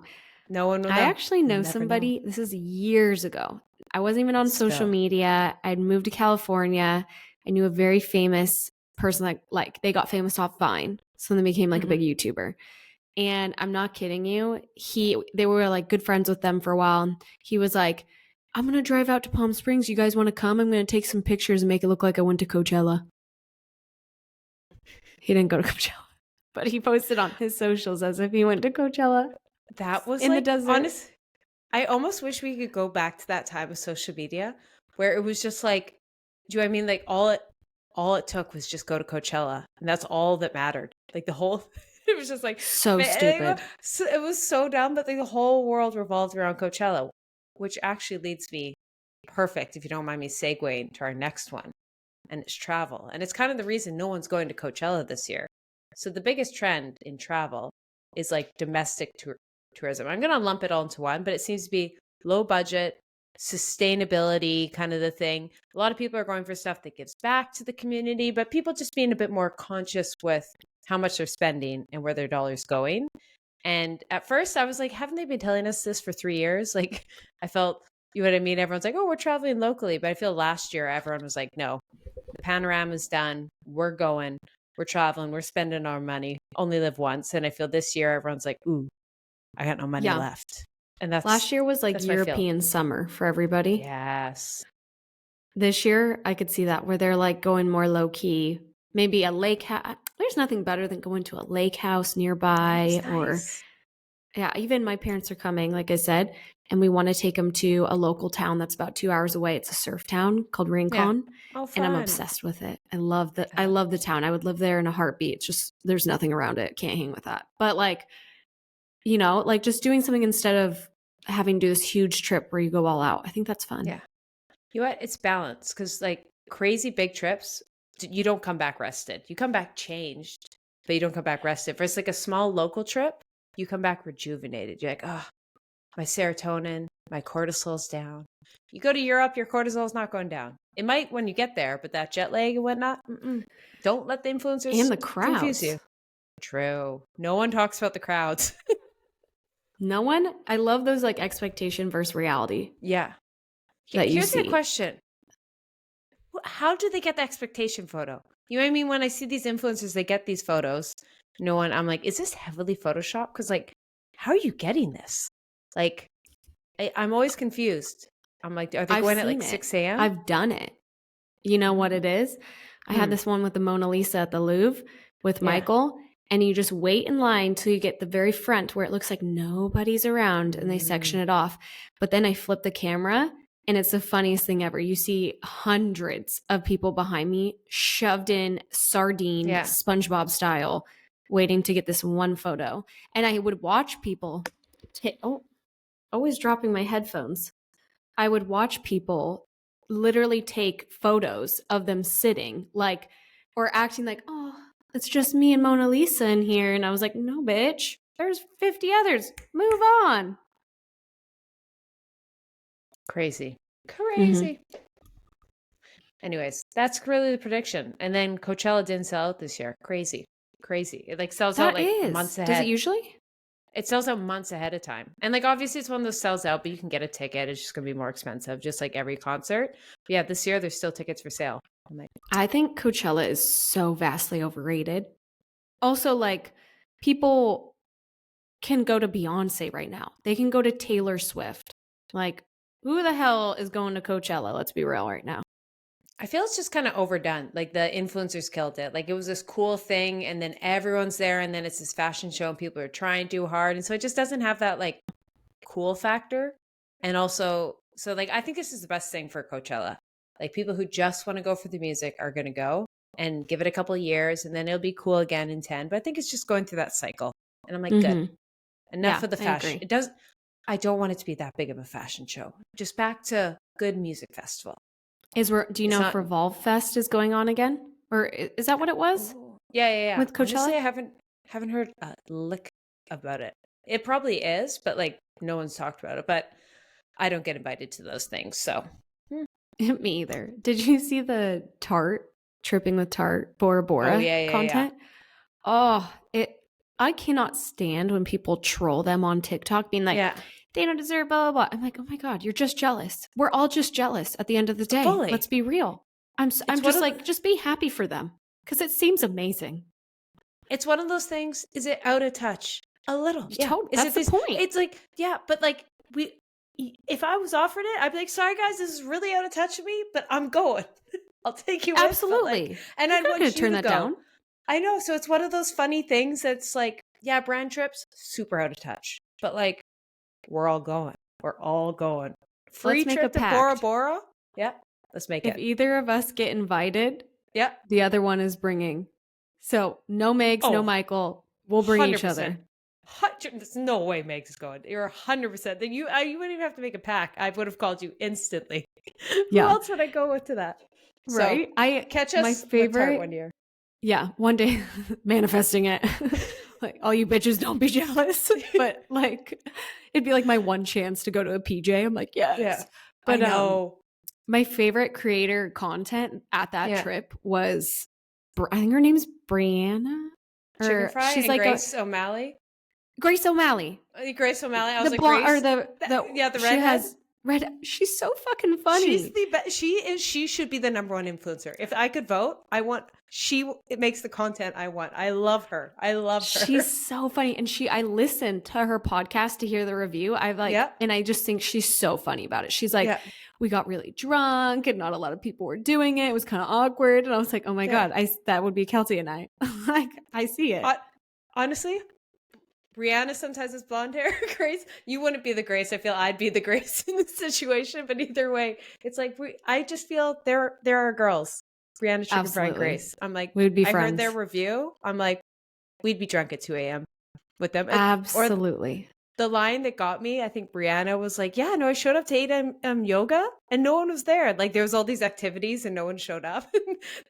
No one will know. I actually know somebody. This is years ago. I wasn't even on social media. I'd moved to California. I knew a very famous person like they got famous off Vine. So they became like a big YouTuber. And I'm not kidding you. They were like good friends with them for a while. He was like, I'm going to drive out to Palm Springs. You guys want to come? I'm going to take some pictures and make it look like I went to Coachella. He didn't go to Coachella, but he posted on his socials as if he went to Coachella. That was in like, the desert. Honest, I almost wish we could go back to that time of social media where it was just like, do I mean like all it took was just go to Coachella, and that's all that mattered. Like the whole, it was just like so stupid. It was so dumb, but like the whole world revolved around Coachella, which actually leads me perfect, if you don't mind me segueing to our next one, and it's travel. And it's kind of the reason no one's going to Coachella this year. So the biggest trend in travel is like domestic tourism. I'm going to lump it all into one, but it seems to be low budget, sustainability, kind of the thing. A lot of people are going for stuff that gives back to the community, but people just being a bit more conscious with how much they're spending and where their dollar's going. And at first I was like, haven't they been telling us this for 3 years? Like I felt, you know what I mean? Everyone's like, oh, we're traveling locally. But I feel last year, everyone was like, no, the panorama's done. We're going, we're traveling, we're spending our money, only live once. And I feel this year, everyone's like, ooh, I got no money left. And that's last year was like European summer for everybody. Yes. This year, I could see that where they're like going more low key. Maybe a lake house. There's nothing better than going to a lake house nearby. Nice. Or, yeah, even my parents are coming, like I said, and we want to take them to a local town that's about 2 hours away. It's a surf town called Rincon. Yeah. Oh, and I'm obsessed with it. I love the town. I would live there in a heartbeat. It's just, there's nothing around it. Can't hang with that. But like, you know, like just doing something instead of having to do this huge trip where you go all out. I think that's fun. Yeah. You know what? It's balance, because like crazy big trips, you don't come back rested. You come back changed, but you don't come back rested. If it's like a small local trip, you come back rejuvenated. You're like, oh, my serotonin, my cortisol's down. You go to Europe, your cortisol's not going down. It might when you get there, but that jet lag and whatnot, don't let the influencers And the confuse crowds. you. True. No one talks about the crowds. No one. I love those like expectation versus reality. Yeah. That you Here's see. my question. How do they get the expectation photo? You know what I mean? When I see these influencers, they get these photos. I'm like, is this heavily Photoshopped? Because like, how are you getting this? Like, I'm always confused. I'm like, are they going at like 6 a.m.? I've done it. You know what it is? I had this one with the Mona Lisa at the Louvre with Michael, and you just wait in line till you get the very front where it looks like nobody's around and they section it off. But then I flip the camera and it's the funniest thing ever. You see hundreds of people behind me shoved in sardine, SpongeBob style, waiting to get this one photo. And I would watch people always dropping my headphones. I would watch people literally take photos of them sitting like, or acting like, oh, it's just me and Mona Lisa in here. And I was like, no, bitch, there's 50 others. Move on. Crazy. Anyways, that's really the prediction. And then Coachella didn't sell out this year. Crazy. It like sells out like months ahead. Does it usually? It sells out months ahead of time. And like, obviously it's one of those sells out, but you can get a ticket. It's just going to be more expensive, just like every concert. But yeah, this year there's still tickets for sale. I think Coachella is so vastly overrated. Also, like, people can go to Beyonce right now. They can go to Taylor Swift. Like, who the hell is going to Coachella? Let's be real right now. I feel it's just kind of overdone. Like the influencers killed it. Like it was this cool thing and then everyone's there and then it's this fashion show and people are trying too hard. And so it just doesn't have that like cool factor. And also, so like, I think this is the best thing for Coachella. Like people who just want to go for the music are going to go and give it a couple of years and then it'll be cool again in 10. But I think it's just going through that cycle. And I'm like, good. Enough of the fashion. I don't want it to be that big of a fashion show. Just back to good music festival. Do you know if Revolve Fest is going on again? Or is that what it was? Yeah. With Coachella? Honestly, I haven't heard a lick about it. It probably is, but like no one's talked about it. But I don't get invited to those things, so. Me either. Did you see the Tarte, Tripping with Tarte, Bora Bora content? Yeah. Oh, I cannot stand when people troll them on TikTok being like, they don't deserve blah, blah, blah. I'm like, oh my God, you're just jealous. We're all just jealous at the end of the day. Fully. Let's be real. I'm just like, just be happy for them because it seems amazing. It's one of those things. Is it out of touch? A little. Yeah. That's the point. It's like, yeah, but like if I was offered it, I'd be like, sorry guys, this is really out of touch of me, but I'm going. I'll take you Absolutely. Like, and I'd want you to turn that down. I know. So it's one of those funny things that's like, yeah, brand trips, super out of touch. But like, we're all going. Free trip to Bora Bora? Yeah. Let's make it. If either of us get invited, the other one is bringing. So no Megs, no Michael. We'll bring 100%. Each other. There's no way Meg's is going. You're 100%. Then you wouldn't even have to make a pack. I would have called you instantly. Who else would I go with to that? Right. So, catch us my favorite one year. Yeah, one day manifesting it. Like, all you bitches don't be jealous. But like, it'd be like my one chance to go to a PJ. I'm like, yes. Yeah. But I know. My favorite creator content at that trip was, I think her name's Brianna. Chicken Fry she's and like Grace O'Malley. Grace O'Malley. Grace O'Malley. I was the like, blonde, Grace. Or the redhead. Red. She's so fucking funny. She's the best. She should be the number one influencer. If I could vote, it makes the content I want. I love her. She's so funny. And I listened to her podcast to hear the review. And I just think she's so funny about it. She's like, we got really drunk and not a lot of people were doing it. It was kind of awkward. And I was like, oh my God, that would be Keltie and I. Like, I see it. Honestly, Brianna sometimes has blonde hair. Grace, you wouldn't be the Grace. I feel I'd be the Grace in this situation. But either way, it's like I just feel there are girls. Brianna, Chicken Fry, Grace. I'm like, we'd be friends. I heard their review. I'm like, we'd be drunk at 2 a.m. with them. Absolutely. The line that got me, I think Brianna was like, yeah, no, I showed up to 8 a.m. yoga and no one was there. Like there was all these activities and no one showed up.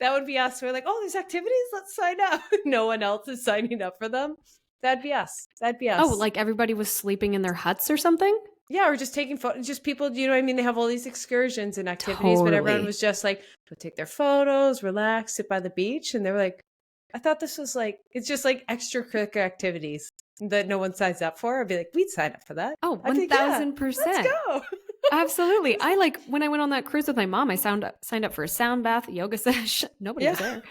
That would be us. We're like, oh, these activities, let's sign up. No one else is signing up for them. That'd be us. Oh, like everybody was sleeping in their huts or something? Yeah, or just taking photos, just people, you know what I mean? They have all these excursions and activities, but everyone Totally. was just like, go take their photos, relax, sit by the beach. And they were like, I thought this was like, it's just like extracurricular activities that no one signs up for. I'd be like, we'd sign up for that. Oh, I'd be like, yeah, let's 1000%. go. Absolutely. I like when I went on that cruise with my mom, I signed up for a sound bath, yoga sesh. Nobody was Yeah. there.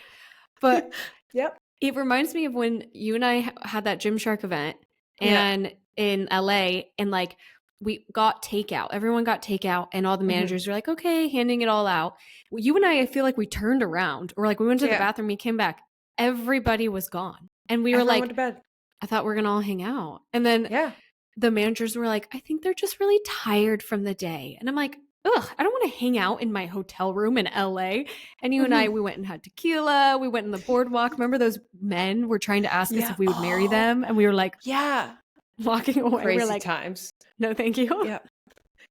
But Yep. it reminds me of when you and I had that Gymshark event Yeah. and in LA, and like we got takeout. Everyone got takeout and all the managers were like, okay, handing it all out. Well, you and I feel like we turned around, or like we went to the Yeah. bathroom, we came back, everybody was gone. And we were Everyone like, went to bed. I thought we were going to all hang out. And then Yeah. the managers were like, I think they're just really tired from the day. And I'm like, ugh, I don't want to hang out in my hotel room in LA. And you and I, we went and had tequila. We went in the boardwalk. Remember those men were trying to ask us if we would marry them? And we were like, Yeah. walking away. Crazy We were like, times. no, thank you. Yeah.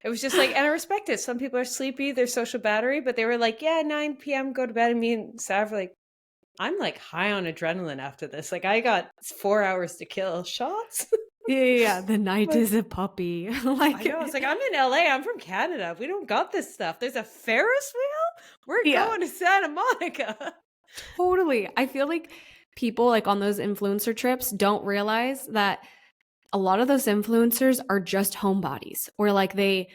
It was just like, and I respect it. Some people are sleepy, their social battery, but they were like, yeah, 9 p.m., go to bed. And me and Sav were like, I'm like high on adrenaline after this. Like I got 4 hours to kill shots. Yeah. The night Like, is a puppy. Like, I know. It's like, I'm in LA. I'm from Canada. We don't got this stuff. There's a Ferris wheel. We're Yeah. going to Santa Monica. Totally. I feel like people like on those influencer trips don't realize that a lot of those influencers are just homebodies, or like they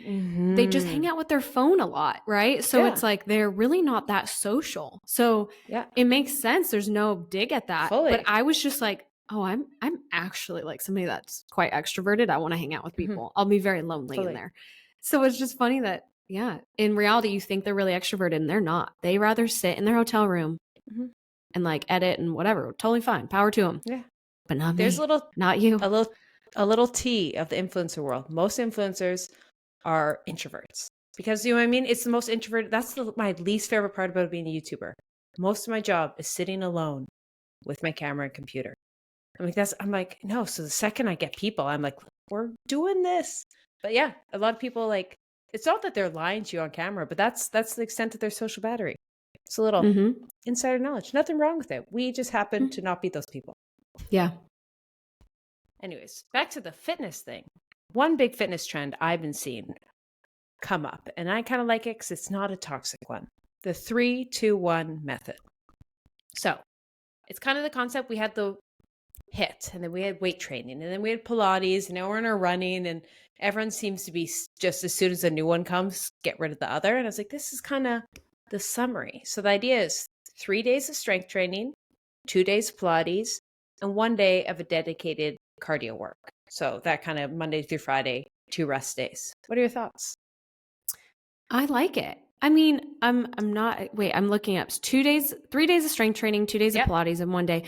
just hang out with their phone a lot, right? So Yeah. it's like they're really not that social. So Yeah. it makes sense. There's no dig at that. Fully. But I was just like, oh, I'm actually like somebody that's quite extroverted. I want to hang out with people. I'll be very lonely Fully. in there. So it's just funny that, yeah, in reality, you think they're really extroverted and they're not. They rather sit in their hotel room and like edit and whatever. Totally fine. Power to them. Yeah. But not There's me. Not you. a little tea of the influencer world. Most influencers are introverts because, you know what I mean? It's the most introverted. That's my least favorite part about being a YouTuber. Most of my job is sitting alone with my camera and computer. I'm like, no. So the second I get people, I'm like, we're doing this. But yeah, a lot of people like, it's not that they're lying to you on camera, but that's the extent of their social battery. It's a little insider knowledge. Nothing wrong with it. We just happen to not be those people. Yeah. Anyways, back to the fitness thing. One big fitness trend I've been seeing come up, and I kind of like it because it's not a toxic one. The 3-2-1 method. So it's kind of the concept. We had the HIIT, and then we had weight training, and then we had Pilates, and now we're in our running, and everyone seems to be just as soon as a new one comes, get rid of the other. And I was like, this is kind of the summary. So the idea is 3 days of strength training, 2 days of Pilates, and 1 day of a dedicated cardio work. So that kind of Monday through Friday, 2 rest days. What are your thoughts? I like it. I mean, I'm looking up 2 days, 3 days of strength training, 2 days of Pilates, and 1 day.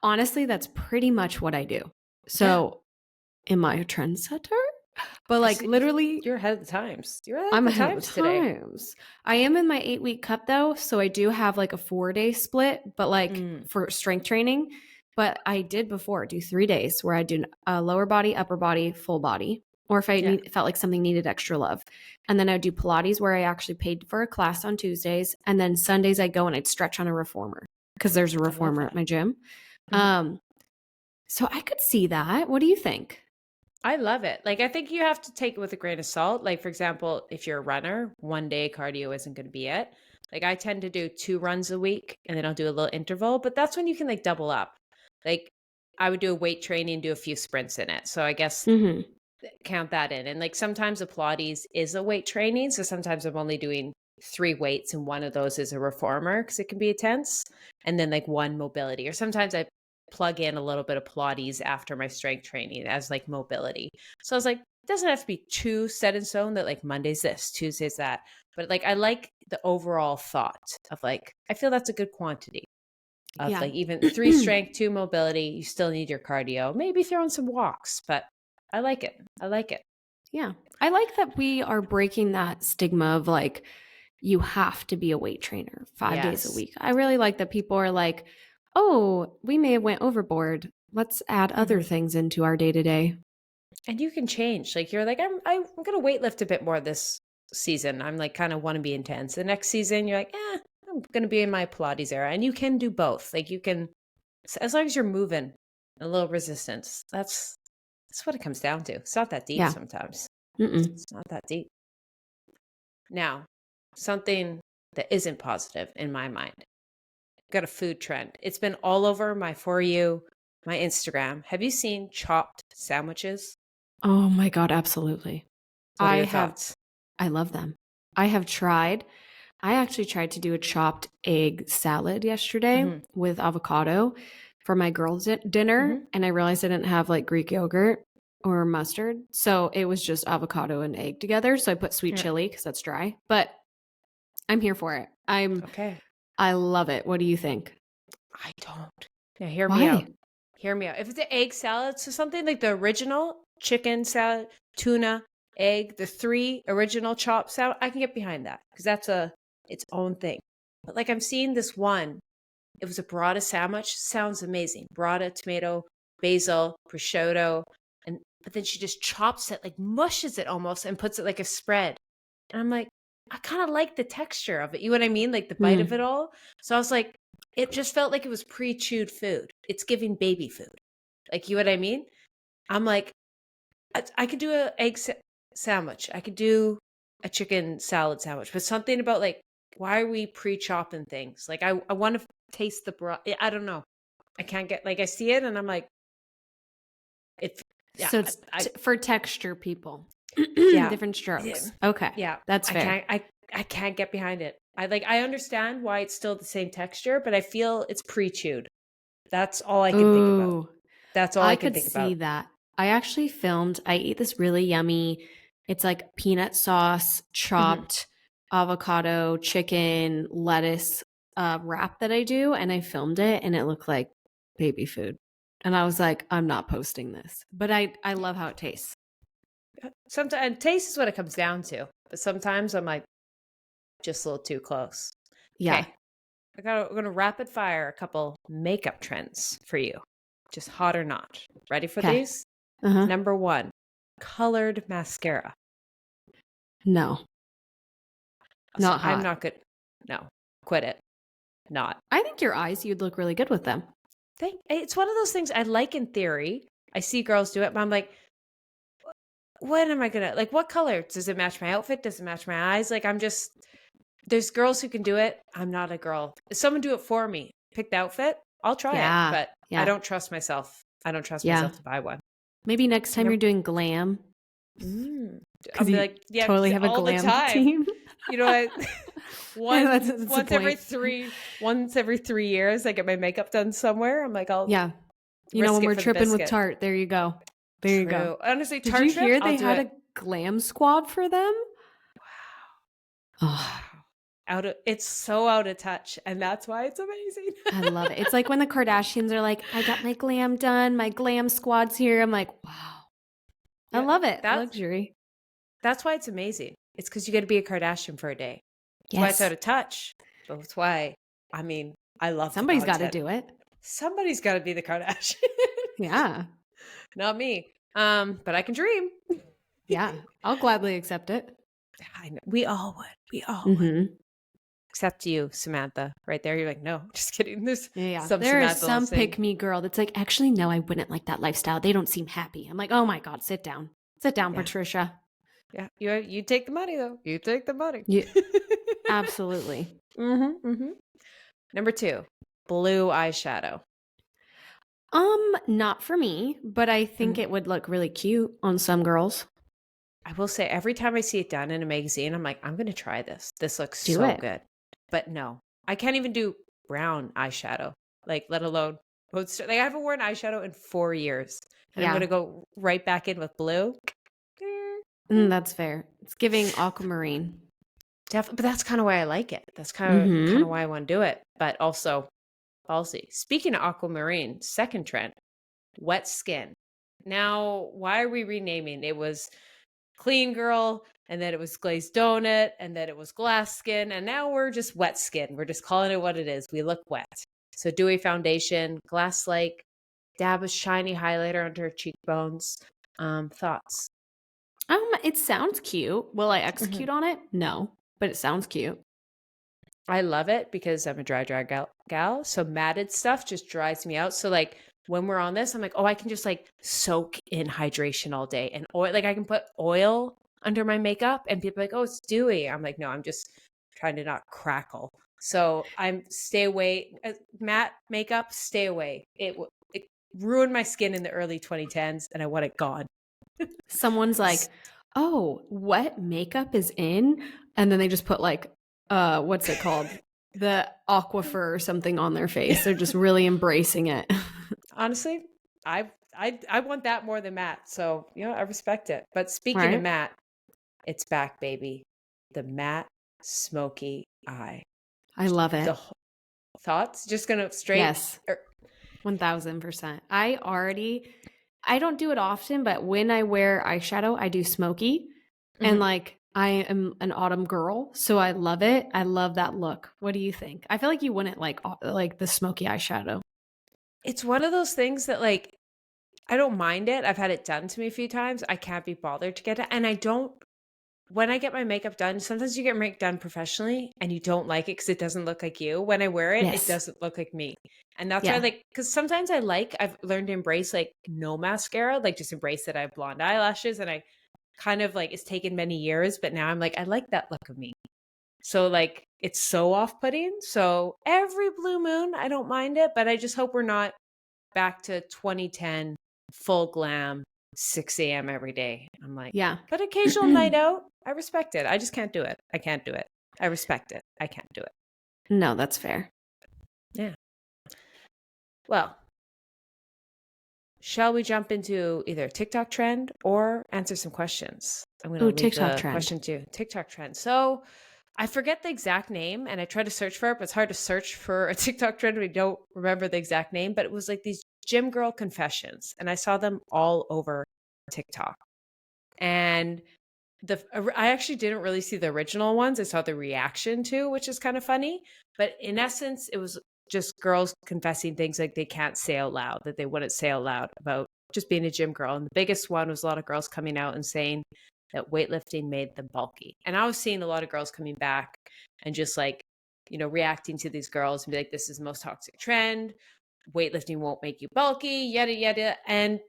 Honestly, that's pretty much what I do. So am I a trendsetter? But like literally, you're ahead of the times. I'm ahead of the times. I am in my 8-week cut though. So I do have like a 4-day split, but like for strength training. But I did before do 3 days where I do lower body, upper body, full body, or if I felt like something needed extra love. And then I'd do Pilates where I actually paid for a class on Tuesdays. And then Sundays I'd go and I'd stretch on a reformer because there's a reformer at my gym. So I could see that. What do you think? I love it. Like, I think you have to take it with a grain of salt. Like, for example, if you're a runner, 1 day cardio isn't going to be it. Like, I tend to do 2 runs a week and then I'll do a little interval, but that's when you can like double up. Like, I would do a weight training, do a few sprints in it. So I guess count that in. And like sometimes a Pilates is a weight training. So sometimes I'm only doing 3 weights and one of those is a reformer because it can be intense. And then like 1 mobility. Or sometimes I plug in a little bit of Pilates after my strength training as like mobility. So I was like, it doesn't have to be too set in stone that like Monday's this, Tuesday's that. But like, I like the overall thought of like, I feel that's a good quantity of like even 3 strength, 2 mobility. You still need your cardio, maybe throw in some walks, but I like it. I like it. Yeah. I like that we are breaking that stigma of like, you have to be a weight trainer 5 days a week. I really like that people are like, oh, we may have went overboard. Let's add other things into our day-to-day. And you can change. Like you're like, I'm going to weightlift a bit more this season. I'm like kind of want to be intense. The next season, you're like, I'm going to be in my Pilates era. And you can do both. Like you can, as long as you're moving, a little resistance. That's what it comes down to. It's not that deep sometimes. Mm-mm. It's not that deep. Now, something that isn't positive in my mind. Got a food trend. It's been all over my For You, my Instagram. Have you seen chopped sandwiches? Oh my God, absolutely. What are I your have, thoughts? I love them. I have tried. I actually tried to do a chopped egg salad yesterday Mm-hmm. with avocado for my girls' dinner, Mm-hmm. and I realized I didn't have like Greek yogurt or mustard, so it was just avocado and egg together. So I put sweet Yeah. chili because that's dry, but I'm here for it. Okay. I love it. What do you think? I don't. Now, hear me out. Why? Hear me out. If it's an egg salad, so something like the original chicken salad, tuna, egg, the 3 original chopped salad, I can get behind that because that's its own thing. But like I'm seeing this one, it was a burrata sandwich. Sounds amazing. Burrata, tomato, basil, prosciutto, and but then she just chops it, like mushes it almost, and puts it like a spread. And I'm like, I kind of like the texture of it. You know what I mean? Like the bite of it Mm. all. So I was like, it just felt like it was pre-chewed food. It's giving baby food. Like, you know what I mean? I'm like, I could do a egg sandwich. I could do a chicken salad sandwich, but something about like, why are we pre-chopping things? Like, I want to taste the broth. I don't know. I can't get, like, I see it and I'm like, it, yeah, So it's I for texture people, yeah, different yeah, strokes. Okay, yeah. that's I fair. can't, I can't get behind it. I understand why it's still the same texture, but I feel it's pre-chewed. That's all I can think about. Ooh, That's all I I can could think see about. that. I eat this really yummy, it's like peanut sauce, Hmm. chopped avocado, chicken, lettuce wrap that I do. And I filmed it and it looked like baby food. And I was like, I'm not posting this. But I love how it tastes. Sometimes and taste is what it comes down to, but sometimes I'm like just a little too close. Yeah. Okay, we're gonna rapid fire a couple makeup trends for you, just hot or not. Ready for Okay. these? Uh-huh. Number 1, colored mascara. No, So not I'm hot. not good. No, quit it. Not. I think your eyes, you'd look really good with them. It's one of those things I like in theory. I see girls do it, but I'm like, what am I gonna like? What color does it match my outfit? Does it match my eyes? Like, I'm just there's girls who can do it. I'm not a girl. If someone do it for me, pick the outfit, I'll try it, Yeah. but I Yeah. don't trust myself. I don't trust Yeah. myself to buy one. Maybe next time Num- you're doing glam, Mm. I'll because be you like, yeah, totally have a all the glam time. team. You know, I, That's the point. once every 3 years, I get my makeup done somewhere. I'm like, I'll Yeah. You know, risk when it we're for the tripping with biscuit. Tarte, there you go. There you go. True. Honestly, Did Tarte you trip, hear I'll they do had it. a glam squad for them? Wow. Oh, It's so out of touch, and that's why it's amazing. I love it. It's like when the Kardashians are like, I got my glam done. My glam squad's here. I'm like, wow. I Yeah, love it. that's Luxury. that's why it's amazing. It's because you got to be a Kardashian for a day. That's why it's out Yes. of touch. But that's why, I mean, I love the Somebody's got to content. do it. Somebody's got to be the Kardashian, Yeah. not me. But I can dream. Yeah. I'll gladly accept it. I know. We all would. We all would. Mm-hmm. Except you, Samantha. Right there, you're like, no, just kidding. There's Yeah. some There is Samantha some listening. pick me girl that's like, actually, no, I wouldn't like that lifestyle. They don't seem happy. I'm like, oh my God, sit down. Sit down, Yeah, Patricia. yeah. You take the money though. You take the money. You absolutely. Mm-hmm. Number 2, blue eyeshadow. Not for me, but I think Mm, it would look really cute on some girls. I will say every time I see it done in a magazine, I'm like, I'm gonna try this. This looks Do so it. good. But no, I can't even do brown eyeshadow. Like, let alone like I haven't worn eyeshadow in 4 years, and I'm Yeah. gonna go right back in with blue. That's fair. It's giving aquamarine. But that's kind of why I like it. That's kind of Mm-hmm. why I want to do it. But also, ballsy. Speaking of aquamarine, second trend, wet skin. Now, why are we renaming? It was clean girl, and then it was glazed donut, and then it was glass skin, and now we're just wet skin. We're just calling it what it is. We look wet. So dewy foundation, glass like, dab a shiny highlighter under her cheekbones. Thoughts? It sounds cute. Will I Mhm. execute on it? No, but it sounds cute. I love it because I'm a dry gal. So matted stuff just dries me out. So like when we're on this, I'm like, oh, I can just like soak in hydration all day and oil. Like I can put oil under my makeup, and people are like, oh, it's dewy. I'm like, no, I'm just trying to not crackle. So I'm stay away. Matte makeup, stay away. It ruined my skin in the early 2010s, and I want it gone. Someone's like, oh, what makeup is in? And then they just put like, what's it called? The aquifer or something on their face. They're just really embracing it. Honestly, I want that more than matte. So, I respect it. But speaking of Right? matte, it's back, baby. The matte smoky eye. I love it. The thoughts? Just gonna straight. Yes. 1000%. I don't do it often, but when I wear eyeshadow, I do smoky. And like, I am an autumn girl, so I love it. I love that look. What do you think? I feel like you wouldn't like the smoky eyeshadow. It's one of those things that like I don't mind it. I've had it done to me a few times. I can't be bothered to get it. And I don't, when I get my makeup done, sometimes you get makeup done professionally and you don't like it because it doesn't look like you. When I wear it, it Yes. doesn't look like me. And that's why Yeah. I like, because sometimes I've learned to embrace like no mascara, like just embrace that I have blonde eyelashes. And I kind of like, it's taken many years, but now I'm like, I like that look of me. So like, it's so off putting. So every blue moon, I don't mind it, but I just hope we're not back to 2010 full glam 6 a.m. every day. I'm like, Yeah. but occasional night out, I respect it. I just can't do it. I can't do it. I respect it. I can't do it. No, that's fair. Yeah. Well, shall we jump into either a TikTok trend or answer some questions? I'm going to leave TikTok the trend. question to TikTok trend. So I forget the exact name and I try to search for it, but it's hard to search for a TikTok trend. We don't remember the exact name, but it was like these gym girl confessions. And I saw them all over TikTok. And I actually didn't really see the original ones. I saw the reaction to, which is kind of funny. But in essence, it was just girls confessing things like they can't say out loud, that they wouldn't say out loud about just being a gym girl. And the biggest one was a lot of girls coming out and saying that weightlifting made them bulky. And I was seeing a lot of girls coming back and just like, reacting to these girls and be like, this is the most toxic trend. Weightlifting won't make you bulky, yada, yada. And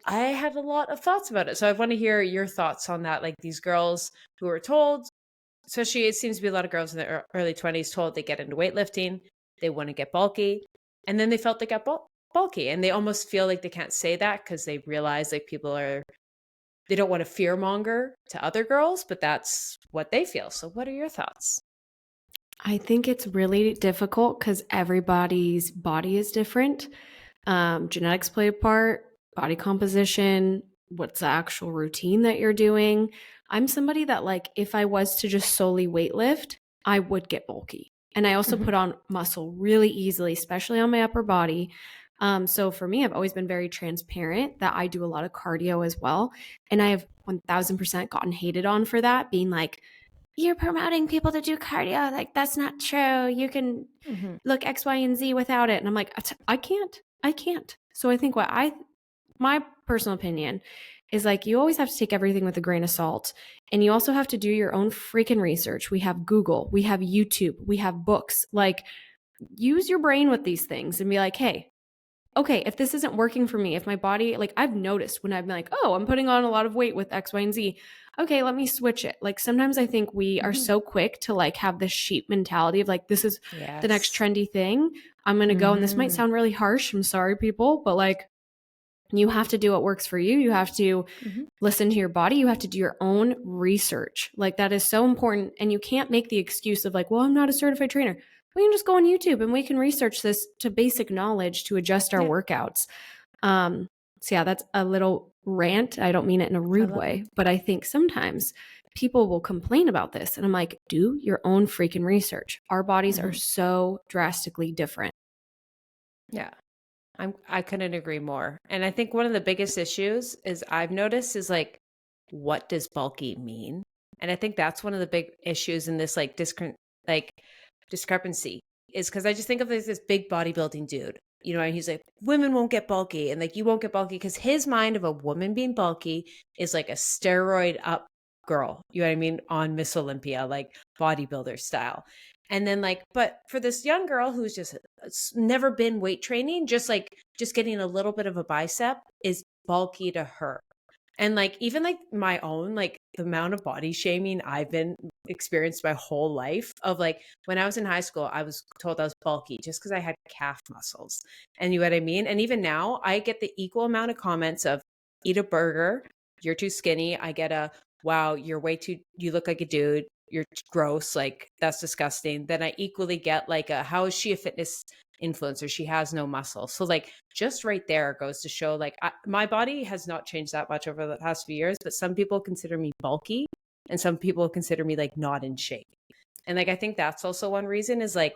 I had a lot of thoughts about it. So I want to hear your thoughts on that. Like these girls who were told, especially it seems to be a lot of girls in their early 20s told they get into weightlifting, they want to get bulky. And then they felt they got bulky. And they almost feel like they can't say that because they realize like they don't want to fearmonger to other girls, but that's what they feel. So what are your thoughts? I think it's really difficult because everybody's body is different. Genetics play a part, body composition, what's the actual routine that you're doing. I'm somebody that like, if I was to just solely weightlift, I would get bulky. And I also put on muscle really easily, especially on my upper body. So for me, I've always been very transparent that I do a lot of cardio as well. And I have 1000% gotten hated on for that, being like, you're promoting people to do cardio. Like, that's not true. You can look X, Y, and Z without it. And I'm like, I can't. So I think my personal opinion is like, you always have to take everything with a grain of salt. And you also have to do your own freaking research. We have Google, we have YouTube, we have books. Like, use your brain with these things and be like, hey, okay, if this isn't working for me, if my body, like I've noticed when I've been like, oh, I'm putting on a lot of weight with X, Y, and Z. Okay, let me switch it. Like sometimes I think we are so quick to like have this sheep mentality of like, this is the next trendy thing. I'm going to go. And this might sound really harsh. I'm sorry, people, but like you have to do what works for you. You have to listen to your body. You have to do your own research. Like that is so important. And you can't make the excuse of like, well, I'm not a certified trainer. We can just go on YouTube and we can research this to basic knowledge to adjust our workouts. So yeah, that's a little rant. I don't mean it in a rude way, but I think sometimes people will complain about this. And I'm like, do your own freaking research. Our bodies are so drastically different. Yeah. I couldn't agree more. And I think one of the biggest issues is I've noticed is like, what does bulky mean? And I think that's one of the big issues in this like discrepancy is because I just think of this big bodybuilding dude, and he's like, women won't get bulky. And like, you won't get bulky because his mind of a woman being bulky is like a steroid up girl, you know what I mean? On Miss Olympia, like bodybuilder style. And then like, but for this young girl who's just never been weight training, just getting a little bit of a bicep is bulky to her. And like, even like my own, like the amount of body shaming I've been experienced my whole life of like, when I was in high school, I was told I was bulky just because I had calf muscles. And you know what I mean? And even now I get the equal amount of comments of eat a burger, you're too skinny. I get a, wow, you're way too, you look like a dude. You're gross. Like that's disgusting. Then I equally get like a, how is she a fitness influencer? She has no muscle. So like just right there goes to show like my body has not changed that much over the past few years, but some people consider me bulky and some people consider me like not in shape. And like, I think that's also one reason is like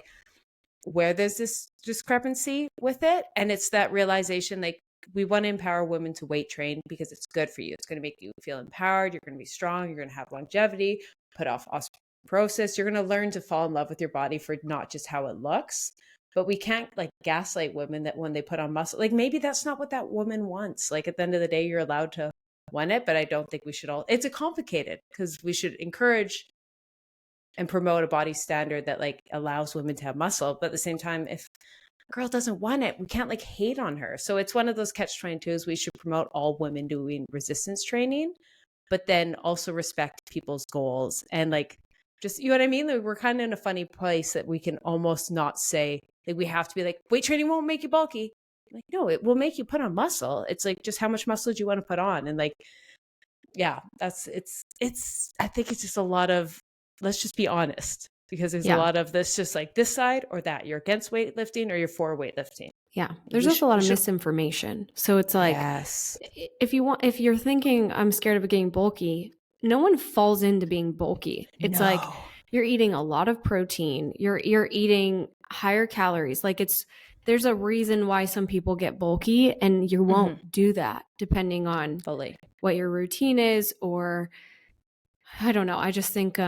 where there's this discrepancy with it. And it's that realization, like we want to empower women to weight train because it's good for you. It's going to make you feel empowered. You're going to be strong. You're going to have longevity, put off osteoporosis. You're going to learn to fall in love with your body for not just how it looks. But we can't like gaslight women that when they put on muscle, like maybe that's not what that woman wants. Like at the end of the day, you're allowed to want it, but I don't think we should all, it's a complicated because we should encourage and promote a body standard that like allows women to have muscle. But at the same time, if a girl doesn't want it, we can't like hate on her. So it's one of those catch-22s. We should promote all women doing resistance training, but then also respect people's goals and like, just, you know what I mean? Like, we're kind of in a funny place that we can almost not say that we have to be like, weight training won't make you bulky. Like, no, it will make you put on muscle. It's like, just how much muscle do you want to put on? And like, yeah, I think it's just a lot of, let's just be honest, because there's a lot of this, just like this side or that. You're against weightlifting or you're for weightlifting. Yeah. There's also a lot of misinformation. So it's like, yes, if you're thinking I'm scared of getting bulky, no one falls into being bulky. It's like you're eating a lot of protein. You're eating higher calories. Like there's a reason why some people get bulky and you won't do that depending on what your routine is, or I don't know. I just think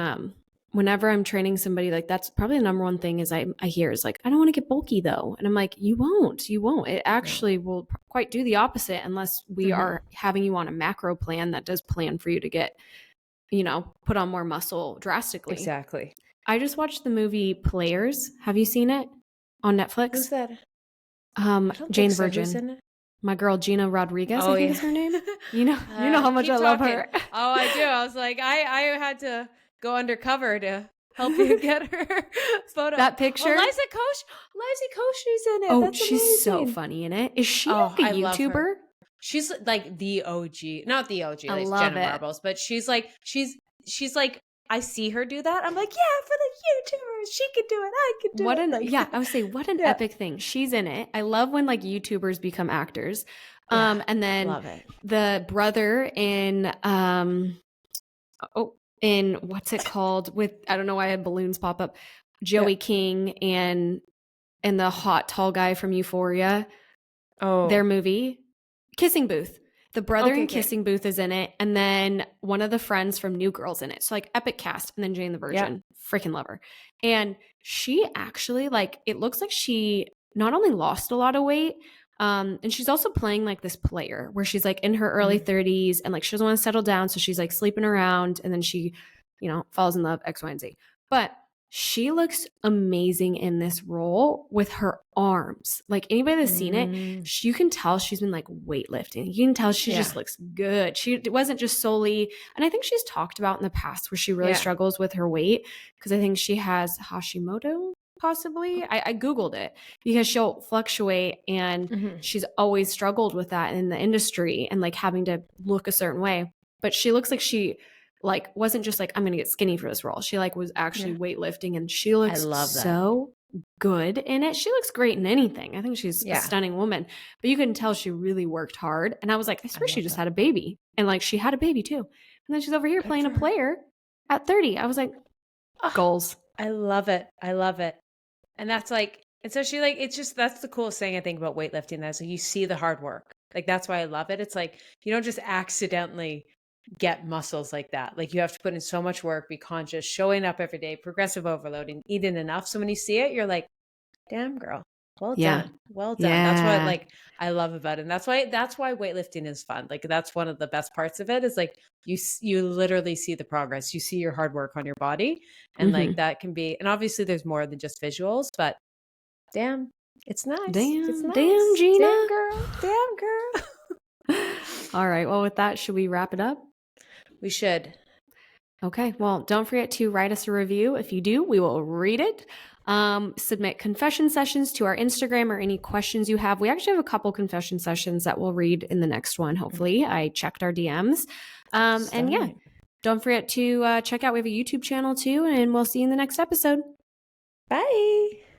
whenever I'm training somebody, like that's probably the number one thing is I hear is like, I don't want to get bulky though. And I'm like, you won't. It actually will quite do the opposite unless we are having you on a macro plan that does plan for you to get, put on more muscle drastically. Exactly. I just watched the movie Players. Have you seen it on Netflix? Who's that? Jane Virgin. My girl Gina Rodriguez, I think is her name. You know how much I love her. Oh, I do. I was like, I had to go undercover to help you get her photo. That picture. Oh, Liza Koshy's in it. Oh, that's she's amazing. So funny in it. Is she like a YouTuber? She's like the OG, not the OG, I like love Jenna it. Marbles, but she's like, I see her do that. I'm like, yeah, for the YouTubers, she could do it. I could do it. I would say, what an epic thing. She's in it. I love when like YouTubers become actors. And then love it. The brother in what's it called? With, I don't know why I had balloons pop up. Joey King and the hot tall guy from Euphoria. Oh, their movie, Kissing Booth. The brother in Kissing Booth is in it. And then one of the friends from New Girl's in it. So like epic cast. And then Jane the Virgin. Freaking love her. And she actually it looks like she not only lost a lot of weight, and she's also playing like this player where she's like in her early 30s and like she doesn't want to settle down. So she's like sleeping around and then she, falls in love, X, Y, and Z. But she looks amazing in this role with her arms. Like anybody that's seen it, you can tell she's been like weightlifting. You can tell she just looks good. It wasn't just solely, and I think she's talked about in the past where she really struggles with her weight because I think she has Hashimoto possibly. I Googled it because she'll fluctuate and she's always struggled with that in the industry and like having to look a certain way. But she looks like she wasn't just like, I'm going to get skinny for this role. She was actually weightlifting and she looks so good in it. She looks great in anything. I think she's a stunning woman, but you can tell she really worked hard. And I was like, I swear she just had a baby. And she had a baby too. And then she's over here playing a player at 30. I was like, goals. I love it. And that's and so she it's just, that's the coolest thing I think about weightlifting. That's you see the hard work. That's why I love it. It's you don't just accidentally get muscles like that. You have to put in so much work, be conscious, showing up every day, progressive overloading, eating enough. So when you see it, you're like, damn girl, well done. Well done. Yeah. That's what I love about it. And that's why weightlifting is fun. That's one of the best parts of it is you literally see the progress. You see your hard work on your body. And that can be, and obviously there's more than just visuals, but damn, it's nice. Damn, it's nice. Damn, Gina. Damn girl. All right. Well, with that, should we wrap it up? We should. Okay. Well, don't forget to write us a review. If you do, we will read it. Submit confession sessions to our Instagram or any questions you have. We actually have a couple confession sessions that we'll read in the next one. Hopefully, I checked our DMs. And yeah, don't forget to check out. We have a YouTube channel too, and we'll see you in the next episode. Bye.